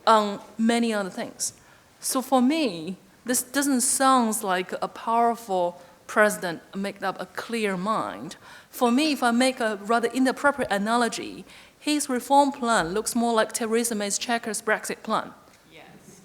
Speaker 3: on many other things. So for me, this doesn't sound like a powerful president make up a clear mind. For me, if I make a rather inappropriate analogy, his reform plan looks more like Theresa May's Chequers Brexit plan. Yes,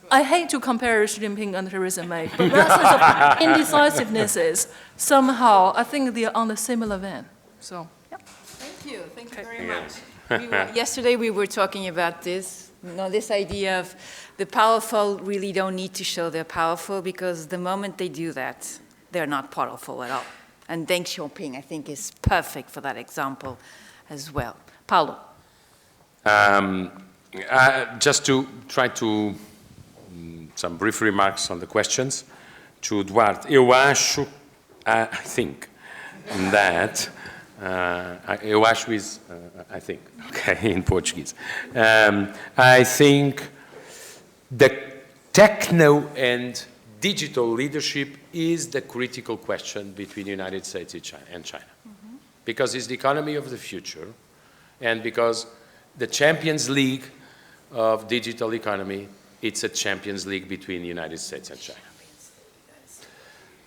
Speaker 3: I hate to compare Xi Jinping and Theresa May, but that sense of indecisiveness is somehow, I think they are on the similar vein. So, yeah.
Speaker 2: Thank you very much. Yesterday we were talking about this, this idea of the powerful really don't need to show they're powerful, because the moment they do that, they're not powerful at all. And Deng Xiaoping, I think, is perfect for that example as well. Paulo.
Speaker 4: Just to try to, some brief remarks on the questions. To Duarte, I think that, eu acho is, I think, okay, in Portuguese. I think the techno and digital leadership is the critical question between the United States and China. Mm-hmm. Because it's the economy of the future, and because the Champions League of digital economy, it's a Champions League between the United States and China.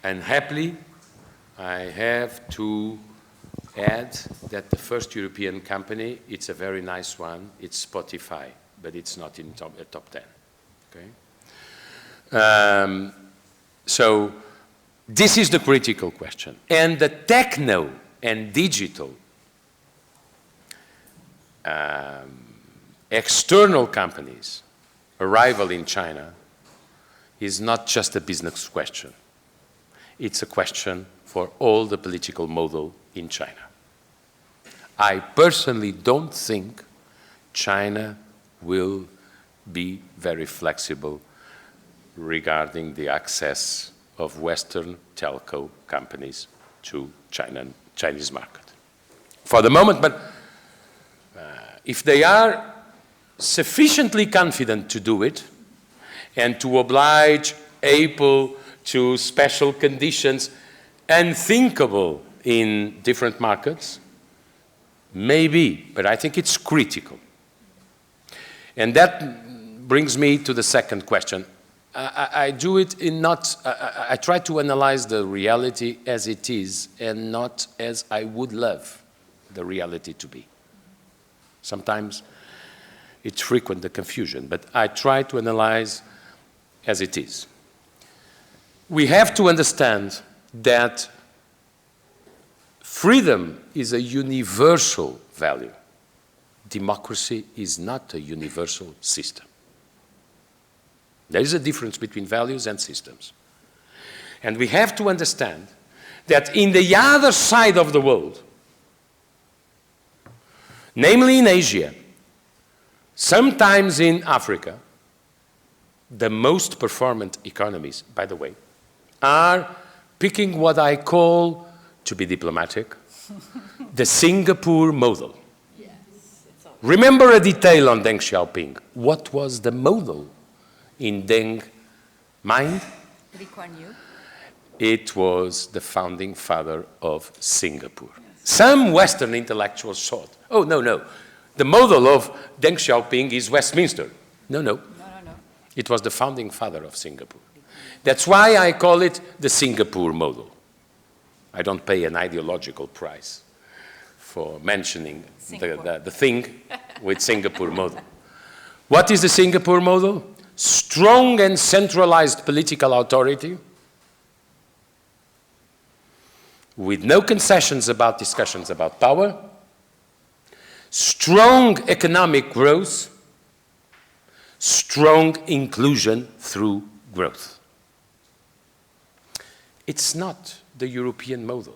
Speaker 4: And happily, I have to add that the first European company, it's a very nice one, it's Spotify, but it's not in top 10, okay? So this is the critical question. And the techno and digital external companies' arrival in China is not just a business question. It's a question for all the political model in China. I personally don't think China will be very flexible regarding the access of Western telco companies to Chinese market. For the moment, but if they are sufficiently confident to do it and to oblige Apple to special conditions unthinkable in different markets, maybe, but I think it's critical. And that brings me to the second question. I do it in not, I try to analyze the reality as it is and not as I would love the reality to be. Sometimes it's frequent the confusion, but I try to analyze as it is. We have to understand that freedom is a universal value. Democracy is not a universal system. There is a difference between values and systems. And we have to understand that in the other side of the world, namely in Asia, sometimes in Africa, the most performant economies, by the way, are picking what I call, to be diplomatic, the Singapore model.
Speaker 2: Yes,
Speaker 4: remember a detail on Deng Xiaoping. What was the model in Deng's mind?
Speaker 2: Lee Kuan Yew.
Speaker 4: It was the founding father of Singapore. Yes. Some Western intellectuals thought, oh, no, no, the model of Deng Xiaoping is Westminster. No, no. It was the founding father of Singapore. That's why I call it the Singapore model. I don't pay an ideological price for mentioning the thing with Singapore model. What is the Singapore model? Strong and centralized political authority with no concessions about discussions about power, strong economic growth, strong inclusion through growth. It's not the European model.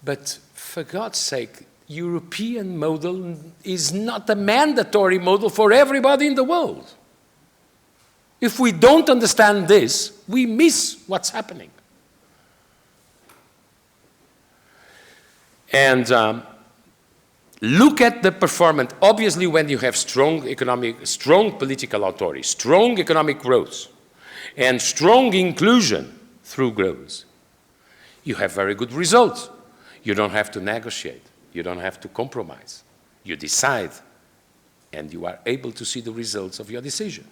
Speaker 4: But for God's sake, European model is not a mandatory model for everybody in the world. If we don't understand this, we miss what's happening. And look at the performance. Obviously, when you have strong political authority, strong economic growth, and strong inclusion through growth, you have very good results. You don't have to negotiate. You don't have to compromise. You decide, and you are able to see the results of your decision.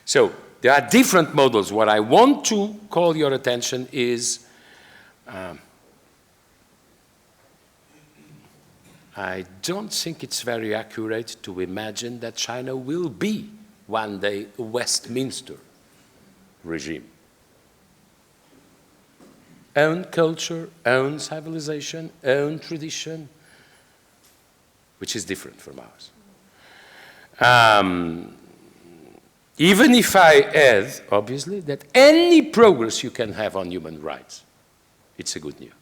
Speaker 4: So there are different models. What I want to call your attention is I don't think it's very accurate to imagine that China will be one day a Westminster regime. Own culture, own civilization, own tradition, which is different from ours. Even if I add, obviously, that any progress you can have on human rights, it's a good news.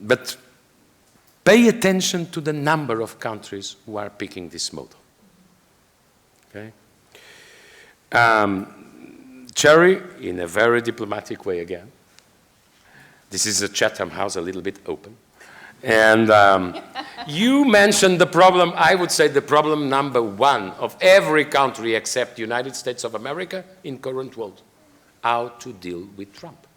Speaker 4: But pay attention to the number of countries who are picking this model. Okay? Cherry, in a very diplomatic way again. This is a Chatham House, a little bit open. And you mentioned the problem, I would say the problem number one of every country except the United States of America in current world, how to deal with Trump.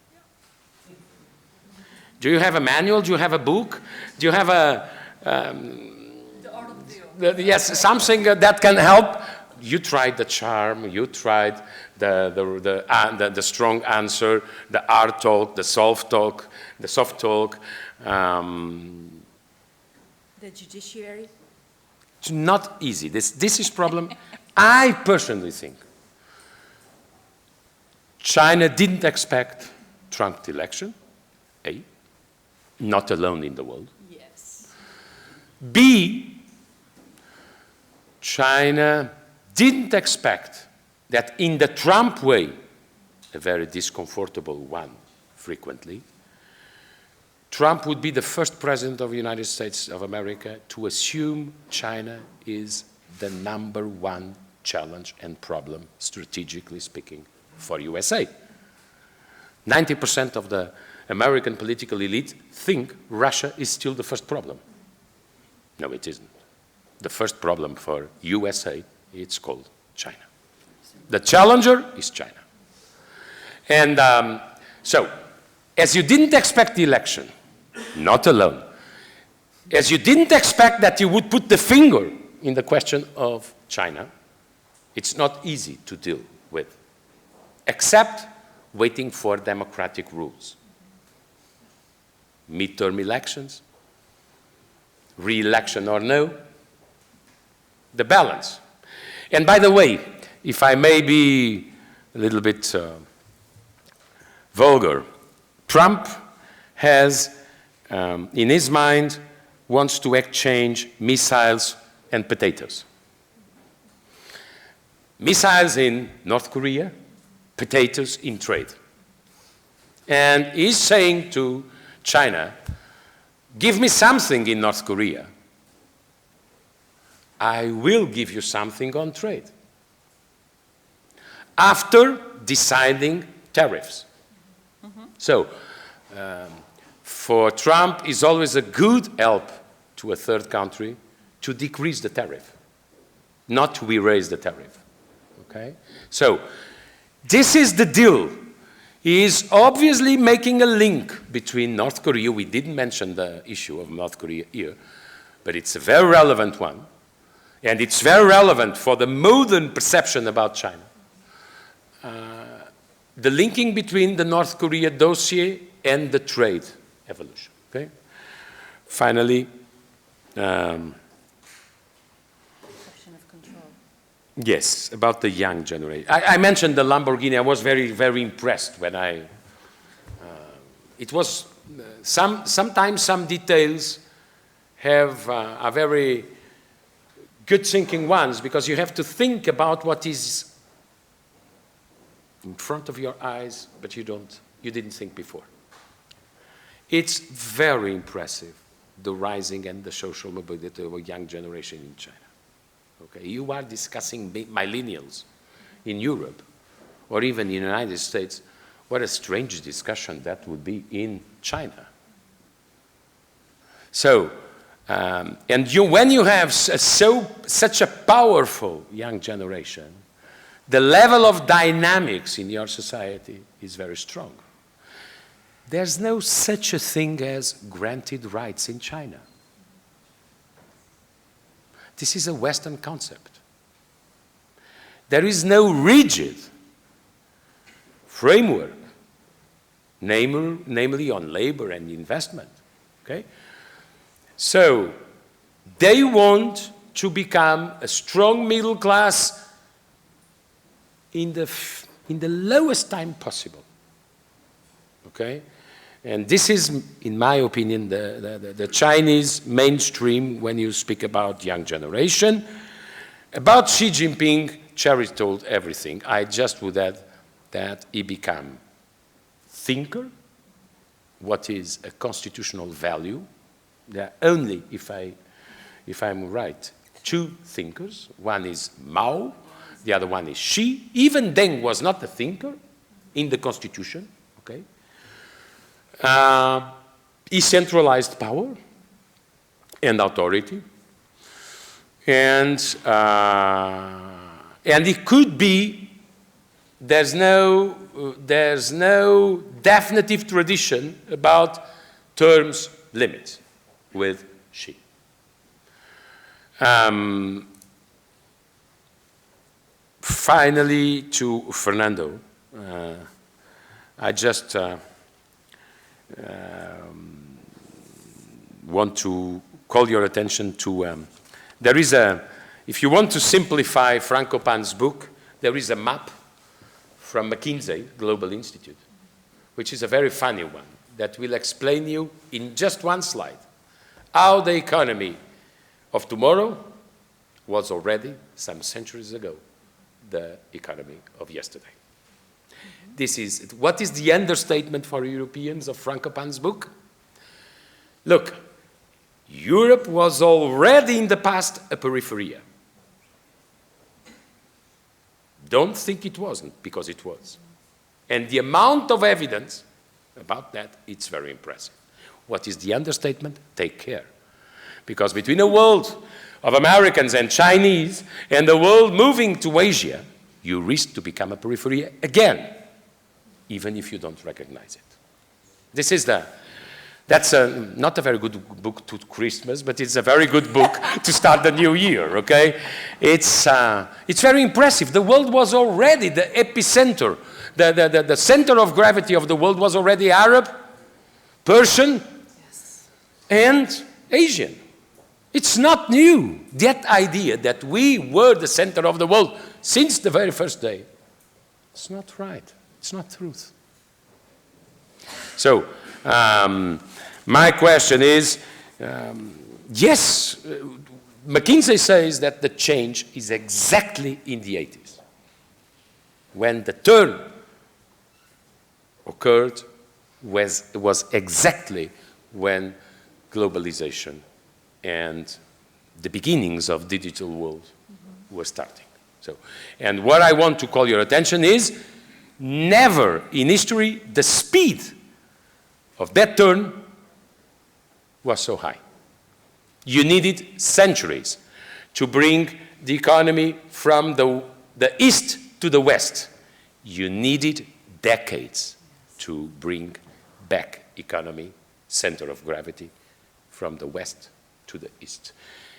Speaker 4: Do you have a manual? Do you have a book? Do you have a...
Speaker 3: the art of the deal.
Speaker 4: Yes, something that can help. You tried the charm, you tried the strong answer, the hard talk, the soft talk, the soft talk.
Speaker 2: The judiciary?
Speaker 4: It's not easy. This is problem. I personally think China didn't expect Trump's election, A, not alone in the world.
Speaker 2: Yes.
Speaker 4: B, China didn't expect that in the Trump way, a very discomfortable one frequently, Trump would be the first president of the United States of America to assume China is the #1 challenge and problem, strategically speaking, for USA. 90% of the American political elite think Russia is still the first problem. No, it isn't. The first problem for USA, it's called China. The challenger is China. And so, as you didn't expect the election, not alone, as you didn't expect that you would put the finger in the question of China, it's not easy to deal with, except waiting for democratic rules. Midterm elections, re-election or no, the balance. And by the way, if I may be a little bit vulgar, Trump has, in his mind, wants to exchange missiles and potatoes. Missiles in North Korea, potatoes in trade. And he's saying to China, give me something in North Korea. I will give you something on trade. After deciding tariffs. So, for Trump, it's always a good help to a third country to decrease the tariff, not to erase the tariff. Okay? So, this is the deal. He is obviously making a link between North Korea. We didn't mention the issue of North Korea here, but it's a very relevant one. And it's very relevant for the modern perception about China. The linking between the North Korea dossier and the trade evolution. Okay? Finally,
Speaker 2: Question of control.
Speaker 4: Yes, about the young generation. I mentioned the Lamborghini. I was very, very impressed when it was, sometimes some details are very good thinking ones, because you have to think about what is in front of your eyes, but you didn't think before. It's very impressive, the rising and the social mobility of a young generation in China. Okay, you are discussing millennials in Europe, or even in the United States. What a strange discussion that would be in China. So, when you have such a powerful young generation, the level of dynamics in your society is very strong. There's no such a thing as granted rights in China. This is a Western concept. There is no rigid framework, namely on labor and investment. Okay? So, they want to become a strong middle class in the lowest time possible. Okay? And this is, in my opinion, the Chinese mainstream when you speak about young generation. About Xi Jinping, Cherry told everything. I just would add that he became thinker, what is a constitutional value. There are only, if I'm right, two thinkers. One is Mao, the other one is Xi. Even Deng was not a thinker in the constitution. Okay? He centralized power and authority, and it could be there's no definitive tradition about terms limits with Xi. Finally, to Fernando, I just want to call your attention to, there is if you want to simplify Frankopan's book, there is a map from McKinsey Global Institute, which is a very funny one that will explain you in just one slide how the economy of tomorrow was already, some centuries ago, the economy of yesterday. This is, what is the understatement for Europeans of Frankopan's book? Look, Europe was already in the past a peripheria. Don't think it wasn't, because it was. And the amount of evidence about that, it's very impressive. What is the understatement? Take care. Because between a world of Americans and Chinese and the world moving to Asia, you risk to become a periphery again, even if you don't recognize it. This is that's not a very good book to Christmas, but it's a very good book to start the new year, okay? It's very impressive. The world was already the epicenter. The center of gravity of the world was already Arab, Persian, and Asian. It's not new. That idea that we were the center of the world since the very first day, it's not right. It's not truth. So, my question is, yes, McKinsey says that the change is exactly in the 80s, when the turn occurred was exactly when globalization and the beginnings of digital world were starting. So, and what I want to call your attention is, never in history the speed of that turn was so high. You needed centuries to bring the economy from the east to the west. You needed decades to bring back economy, center of gravity, from the west to the east.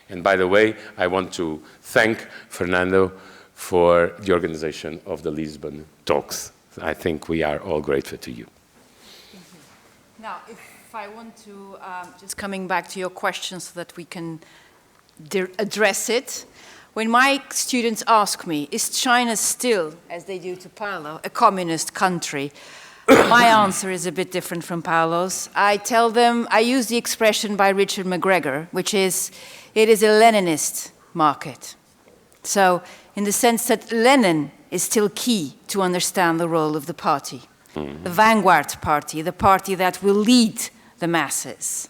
Speaker 4: And by the way, I want to thank Fernando for the organization of the Lisbon talks. I think we are all grateful to you.
Speaker 2: Now, if I want to, just coming back to your question so that we can address it, when my students ask me, is China still, as they do to Paulo, a communist country? My answer is a bit different from Paulo's. I tell them, I use the expression by Richard McGregor, which is, it is a Leninist market. So, in the sense that Lenin is still key to understand the role of the party. The vanguard party, the party that will lead the masses,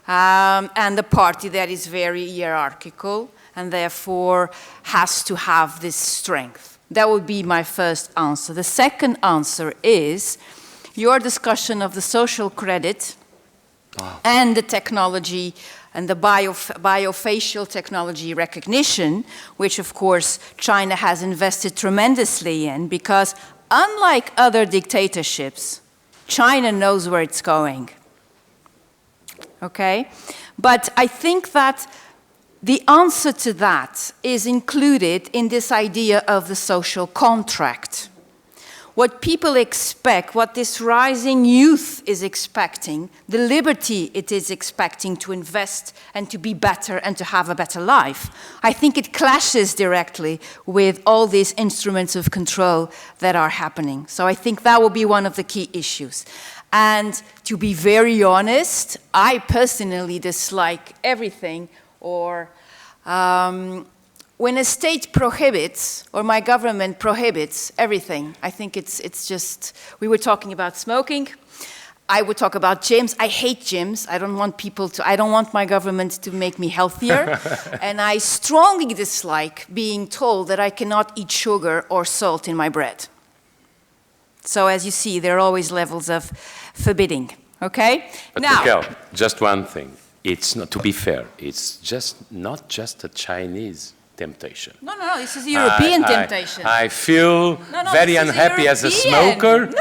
Speaker 2: and the party that is very hierarchical and therefore has to have this strength. That would be my first answer. The second answer is your discussion of the social credit and the technology and the biofacial technology recognition, which of course China has invested tremendously in, because unlike other dictatorships, China knows where it's going. Okay? But I think that the answer to that is included in this idea of the social contract. What people expect, what this rising youth is expecting, the liberty it is expecting to invest and to be better and to have a better life, I think it clashes directly with all these instruments of control that are happening. So I think that will be one of the key issues. And to be very honest, I personally dislike everything or when a state prohibits, or my government prohibits everything, I think it's just, we were talking about smoking, I would talk about gyms. I hate gyms. I don't want my government to make me healthier. And I strongly dislike being told that I cannot eat sugar or salt in my bread. So as you see, there are always levels of forbidding, okay?
Speaker 4: But
Speaker 2: now,
Speaker 4: Raquel, just one thing. It's not, to be fair, it's just not just a Chinese temptation.
Speaker 2: No, this is a European temptation.
Speaker 4: I feel very unhappy as a smoker.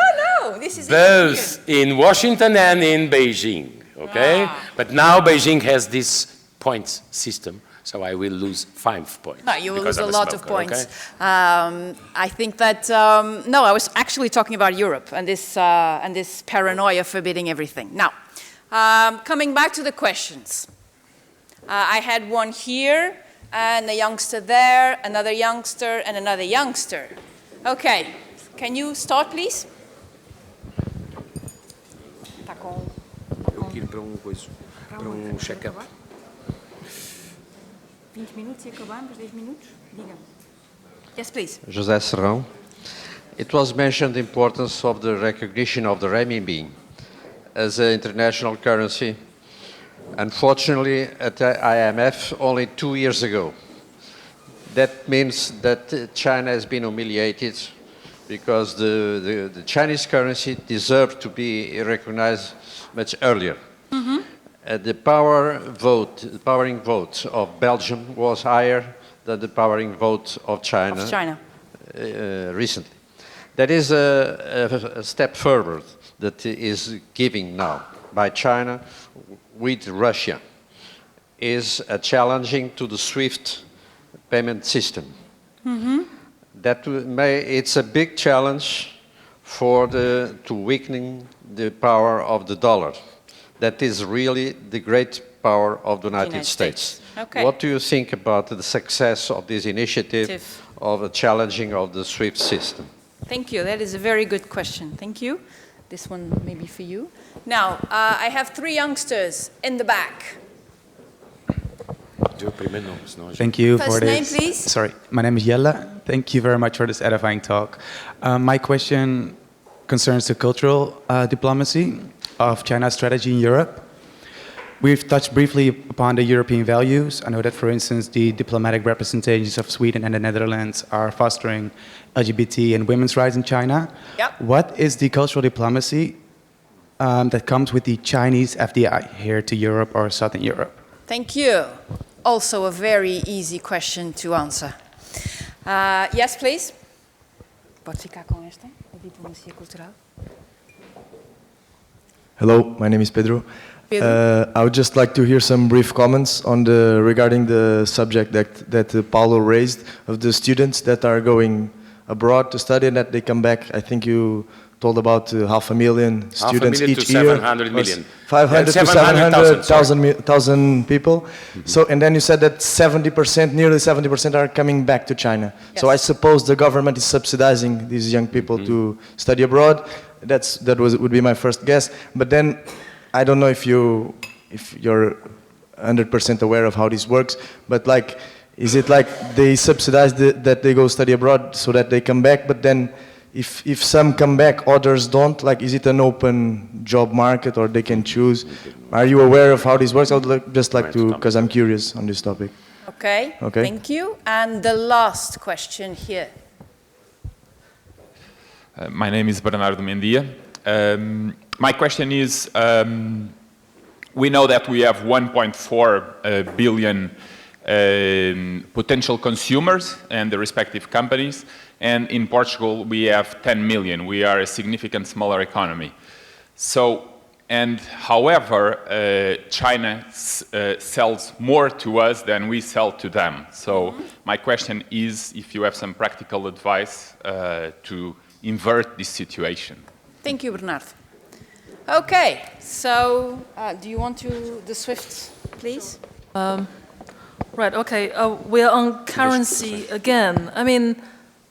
Speaker 2: This is
Speaker 4: both in Washington and in Beijing, okay? But now Beijing has this points system, so I will lose 5 points.
Speaker 2: No, you will lose a
Speaker 4: I'm
Speaker 2: lot
Speaker 4: smoker,
Speaker 2: of points.
Speaker 4: Okay?
Speaker 2: I think that, no, I was actually talking about Europe and this paranoia forbidding everything. Now, coming back to the questions. I had one here, and a youngster there, another youngster, and another youngster. Okay, can you start, please?
Speaker 8: Eu quero ir para check-up.
Speaker 2: 20 minutos e acabamos, 10 minutos? Diga-me. Yes, please.
Speaker 9: José Serrão. It was mentioned the importance of the recognition of the renminbi as an international currency. Unfortunately, at the IMF only 2 years ago. That means that China has been humiliated because the Chinese currency deserved to be recognized much earlier. The powering vote of Belgium was higher than the powering vote of China. Recently. That is a step further that is giving now by China with Russia is challenging to the SWIFT payment system. It's a big challenge for to weakening the power of the dollar. that is really the great power of the United States.
Speaker 2: Okay.
Speaker 9: What do you think about the success of this initiative of the challenging of the SWIFT system?
Speaker 2: Thank you. That is a very good question. Thank you. This one maybe for you. Now, I have three youngsters in the back.
Speaker 10: Thank you
Speaker 2: First
Speaker 10: for
Speaker 2: name,
Speaker 10: this.
Speaker 2: please.
Speaker 10: Sorry, my name is Jelle. Thank you very much for this edifying talk. My question concerns the cultural diplomacy of China's strategy in Europe. We've touched briefly upon the European values. I know that, for instance, the diplomatic representations of Sweden and the Netherlands are fostering LGBT and women's rights in China.
Speaker 2: Yep.
Speaker 10: What is the cultural diplomacy that comes with the Chinese FDI here to Europe or Southern Europe?
Speaker 2: Thank you. Also a very easy question to answer. Yes, please. Pode ficar com esta, a diplomacia cultural.
Speaker 11: Hello, my name is Pedro. I would just like to hear some brief comments on regarding the subject that Paulo raised of the students that are going abroad to study and that they come back. I think you told about 500,000 students each year.
Speaker 4: 700 million.
Speaker 11: 500 to 700,000 people. So, and then you said that 70%, nearly 70% are coming back to China.
Speaker 2: Yes.
Speaker 11: So I suppose the government is subsidizing these young people to study abroad. That would be my first guess. But then I don't know if you're 100% aware of how this works, but like, is it like they subsidize that they go study abroad so that they come back, but then if some come back, others don't? Like, is it an open job market or they can choose? Are you aware of how this works? I would just like to, because I'm curious on this topic.
Speaker 2: Okay,
Speaker 11: Okay.
Speaker 2: Thank you. And the last question here.
Speaker 12: My name is Bernardo Mendia. My question is, we know that we have 1.4 billion potential consumers and the respective companies, and in Portugal we have 10 million. We are a significant smaller economy. So, and however, China sells more to us than we sell to them. So my question is if you have some practical advice to invert this situation.
Speaker 2: Thank you, Bernardo. Okay, so do you want to the SWIFT, please?
Speaker 3: Right, okay, we're on currency again. I mean,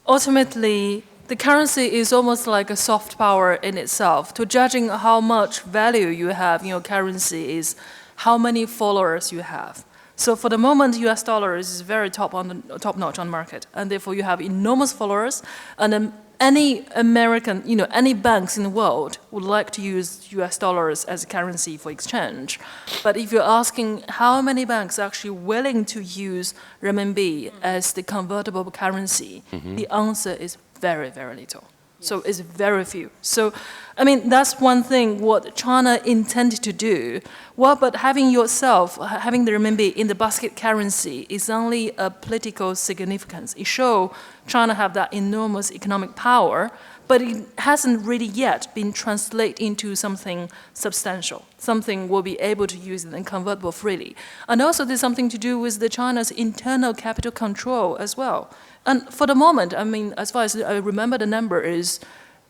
Speaker 3: ultimately, the currency is almost like a soft power in itself. To judging how much value you have in your currency is how many followers you have. So for the moment, US dollar is very top notch on market, and therefore you have enormous followers, and any American, any banks in the world would like to use US dollars as a currency for exchange. But if you're asking how many banks are actually willing to use renminbi as the convertible currency, the answer is very, very little. So it's very few. So, I mean, that's one thing what China intended to do. Well, but having the renminbi in the basket currency is only a political significance. It shows China have that enormous economic power, but it hasn't really yet been translated into something substantial, something we'll be able to use and convertible freely. And also there's something to do with China's internal capital control as well. And for the moment, I mean, as far as I remember the number is,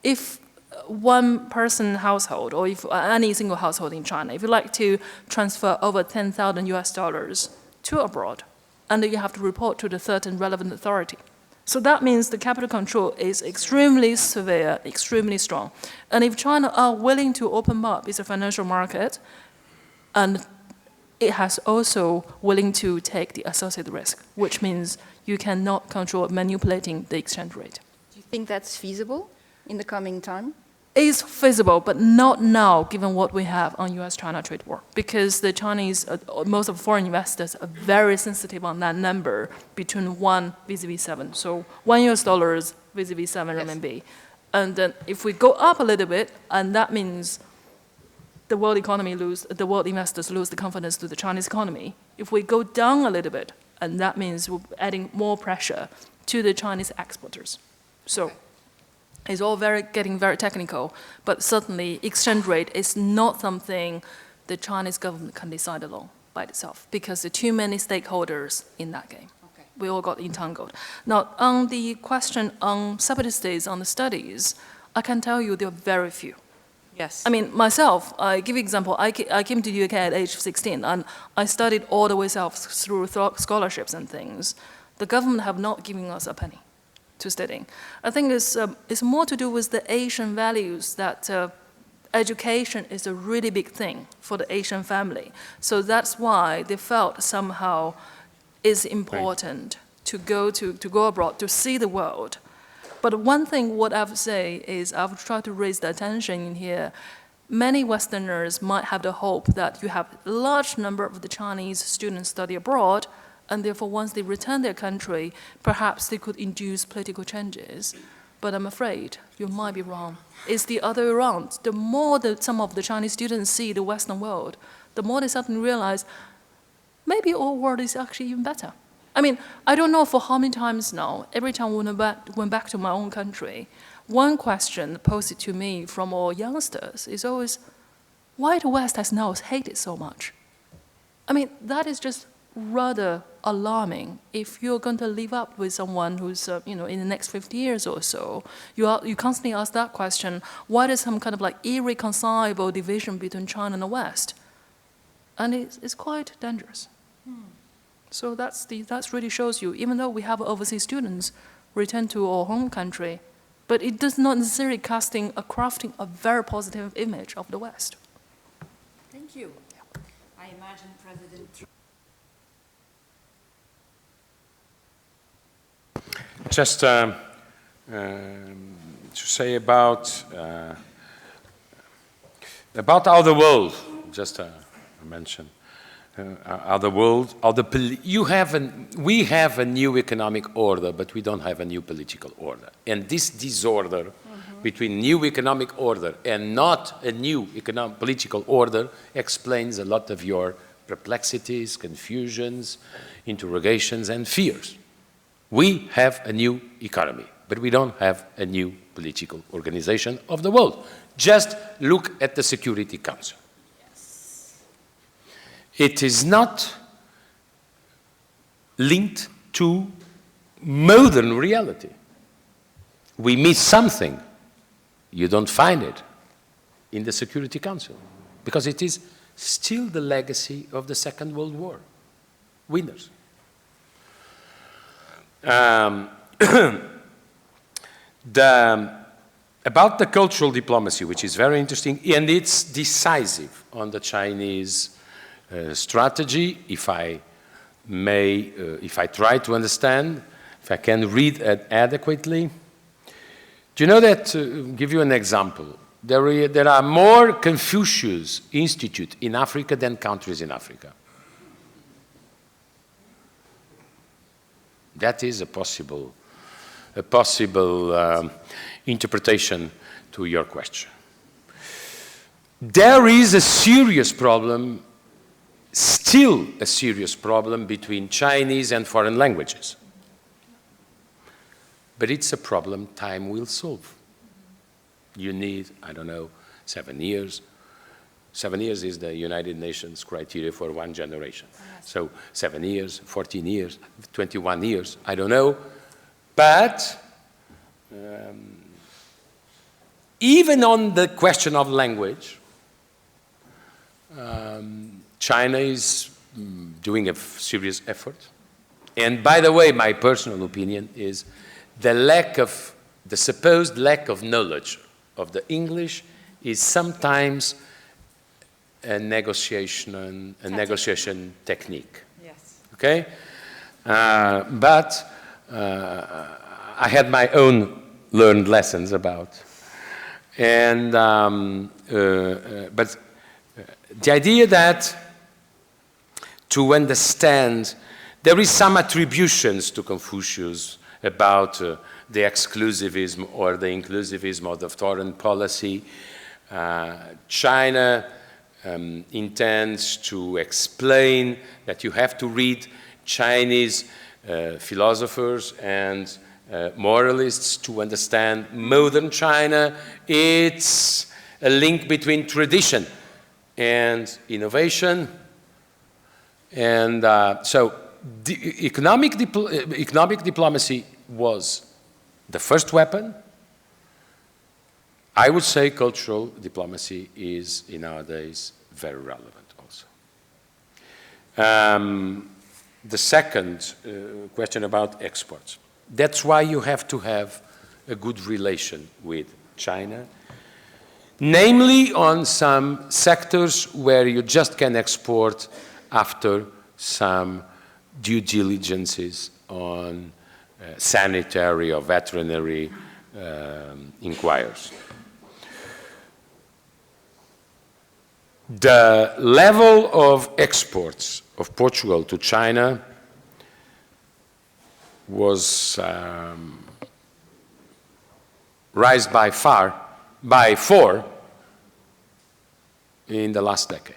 Speaker 3: if one person household, or if any single household in China, if you like to transfer over 10,000 US dollars to abroad, and then you have to report to the certain relevant authority. So that means the capital control is extremely severe, extremely strong. And if China are willing to open up its financial market, and it has also willing to take the associated risk, which means you cannot control manipulating the exchange rate.
Speaker 2: Do you think that's feasible in the coming time?
Speaker 3: It's feasible, but not now, given what we have on US-China trade war, because the Chinese, most of foreign investors are very sensitive on that number between 1 vis-a-vis 7. So 1 US dollars vis-a-vis 7 renminbi. And then if we go up a little bit, and that means the world investors lose the confidence to the Chinese economy. If we go down a little bit, and that means we're adding more pressure to the Chinese exporters. So it's all getting very technical, but certainly exchange rate is not something the Chinese government can decide alone by itself, because there are too many stakeholders in that game. Okay. We all got entangled. Now, on the question on separate states, on the studies, I can tell you there are very few.
Speaker 2: Yes.
Speaker 3: I mean, myself, I give you an example. I came to the UK at age 16, and I studied all the way south through scholarships and things. The government have not given us a penny to studying. I think it's more to do with the Asian values that education is a really big thing for the Asian family. So that's why they felt somehow it's important to go abroad, to see the world. But one thing what I would say is I've tried to raise the attention in here. Many Westerners might have the hope that you have a large number of the Chinese students study abroad, and therefore once they return their country, perhaps they could induce political changes. But I'm afraid you might be wrong. It's the other way around. The more that some of the Chinese students see the Western world, the more they suddenly realize maybe our world is actually even better. I mean, I don't know for how many times now, every time we went back to my own country, one question posed to me from our youngsters is always, why the West has now hated so much? I mean, that is just rather alarming. If you're going to live up with someone who's, in the next 50 years or so, you constantly ask that question, why there's some kind of like irreconcilable division between China and the West? And it's quite dangerous. So that really shows you, even though we have overseas students return to our home country, but it does not necessarily crafting a very positive image of the West.
Speaker 2: Thank you. I imagine President Trump.
Speaker 4: Just to say about how the world, just mention. Other world, we have a new economic order, but we don't have a new political order. And this disorder between new economic order and not a new political order explains a lot of your perplexities, confusions, interrogations, and fears. We have a new economy, but we don't have a new political organization of the world. Just look at the Security Council. It is not linked to modern reality. We miss something. You don't find it in the Security Council because it is still the legacy of the Second World War. Winners. About the cultural diplomacy, which is very interesting, and it's decisive on the Chinese strategy, if I may, if I try to understand, if I can read it adequately. Do you know that, give you an example, there are more Confucius Institute in Africa than countries in Africa. That is a possible interpretation to your question. There is a serious problem, still a serious problem between Chinese and foreign languages. But it's a problem time will solve. You need, I don't know, 7 years. 7 years is the United Nations criteria for one generation. So 7 years, 14 years, 21 years, I don't know. But even on the question of language, China is doing a serious effort. And by the way, my personal opinion is the supposed lack of knowledge of the English is sometimes a negotiation technique.
Speaker 2: Yes.
Speaker 4: Okay? But I had my own learned lessons about. And but the idea that to understand, there is some attributions to Confucius about the exclusivism or the inclusivism of the foreign policy. China intends to explain that you have to read Chinese philosophers and moralists to understand modern China. It's a link between tradition and innovation. And so the economic diplomacy was the first weapon. I would say cultural diplomacy is, in our days, very relevant also. The second question about exports. That's why you have to have a good relation with China, namely on some sectors where you just can export after some due diligences on sanitary or veterinary inquiries. The level of exports of Portugal to China was rise by 4 in the last decade.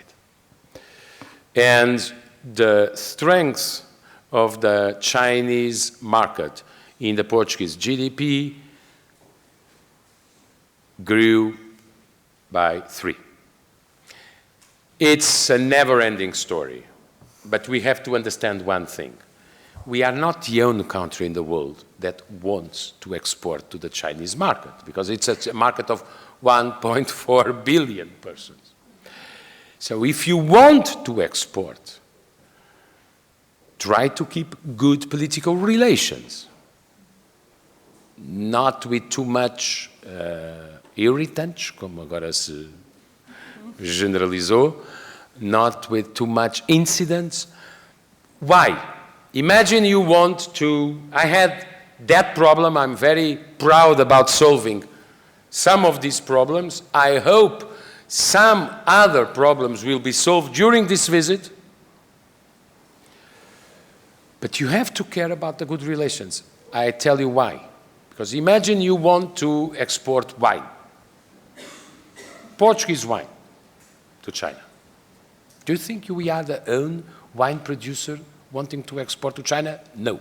Speaker 4: And the strength of the Chinese market in the Portuguese GDP grew by 3. It's a never-ending story, but we have to understand one thing. We are not the only country in the world that wants to export to the Chinese market, because it's a market of 1.4 billion persons. So if you want to export, try to keep good political relations, not with too much irritants, como agora se generalizou, not with too much incidents. Why? Imagine you want to, I had that problem, I'm very proud about solving some of these problems. I hope some other problems will be solved during this visit. But you have to care about the good relations. I tell you why. Because imagine you want to export wine, Portuguese wine, to China. Do you think we are the only wine producer wanting to export to China? No.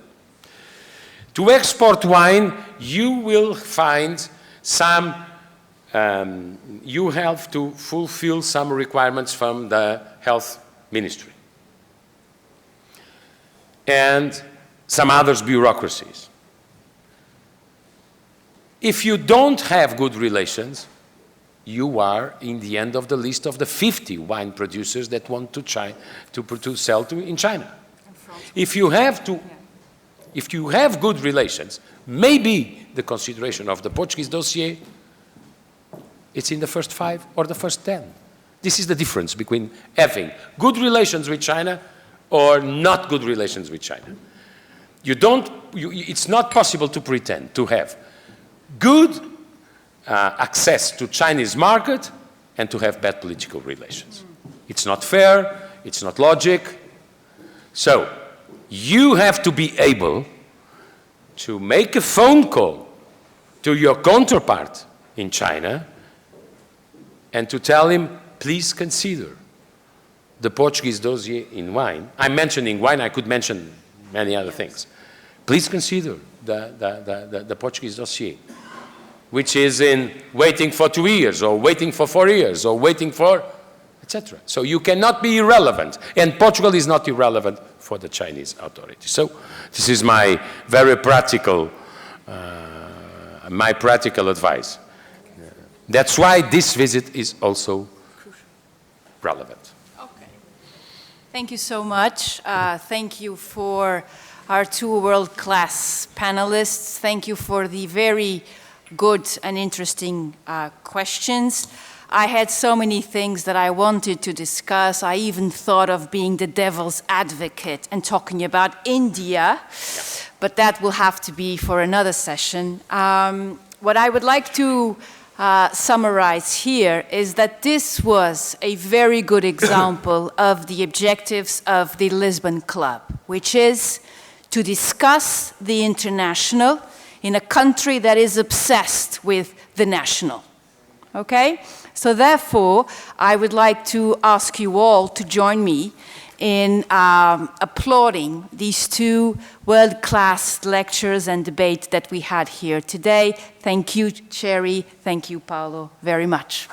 Speaker 4: To export wine, you will find some, you have to fulfill some requirements from the health ministry and some other bureaucracies. If you don't have good relations, you are in the end of the list of the 50 wine producers that want to sell in China. If you have good relations, maybe the consideration of the Portuguese dossier, it's in the first 5 or the first 10. This is the difference between having good relations with China or not good relations with China. It's not possible to pretend to have good access to Chinese market and to have bad political relations. It's not fair, it's not logic. So you have to be able to make a phone call to your counterpart in China and to tell him, please consider the Portuguese dossier in wine. I'm mentioning wine, I could mention many other things. Please consider the Portuguese dossier, which is in waiting for 2 years, or waiting for 4 years, or waiting for, etc. So you cannot be irrelevant, and Portugal is not irrelevant for the Chinese authorities. So this is my very practical, advice. That's why this visit is also relevant.
Speaker 2: Okay. Thank you so much. Thank you for our 2 world-class panelists. Thank you for the very good and interesting questions. I had so many things that I wanted to discuss. I even thought of being the devil's advocate and talking about India, but that will have to be for another session. What I would like to summarize here is that this was a very good example of the objectives of the Lisbon Club, which is to discuss the international in a country that is obsessed with the national. Okay? So therefore, I would like to ask you all to join me in applauding these 2 world-class lectures and debates that we had here today. Thank you, Cherry. Thank you, Paulo, very much.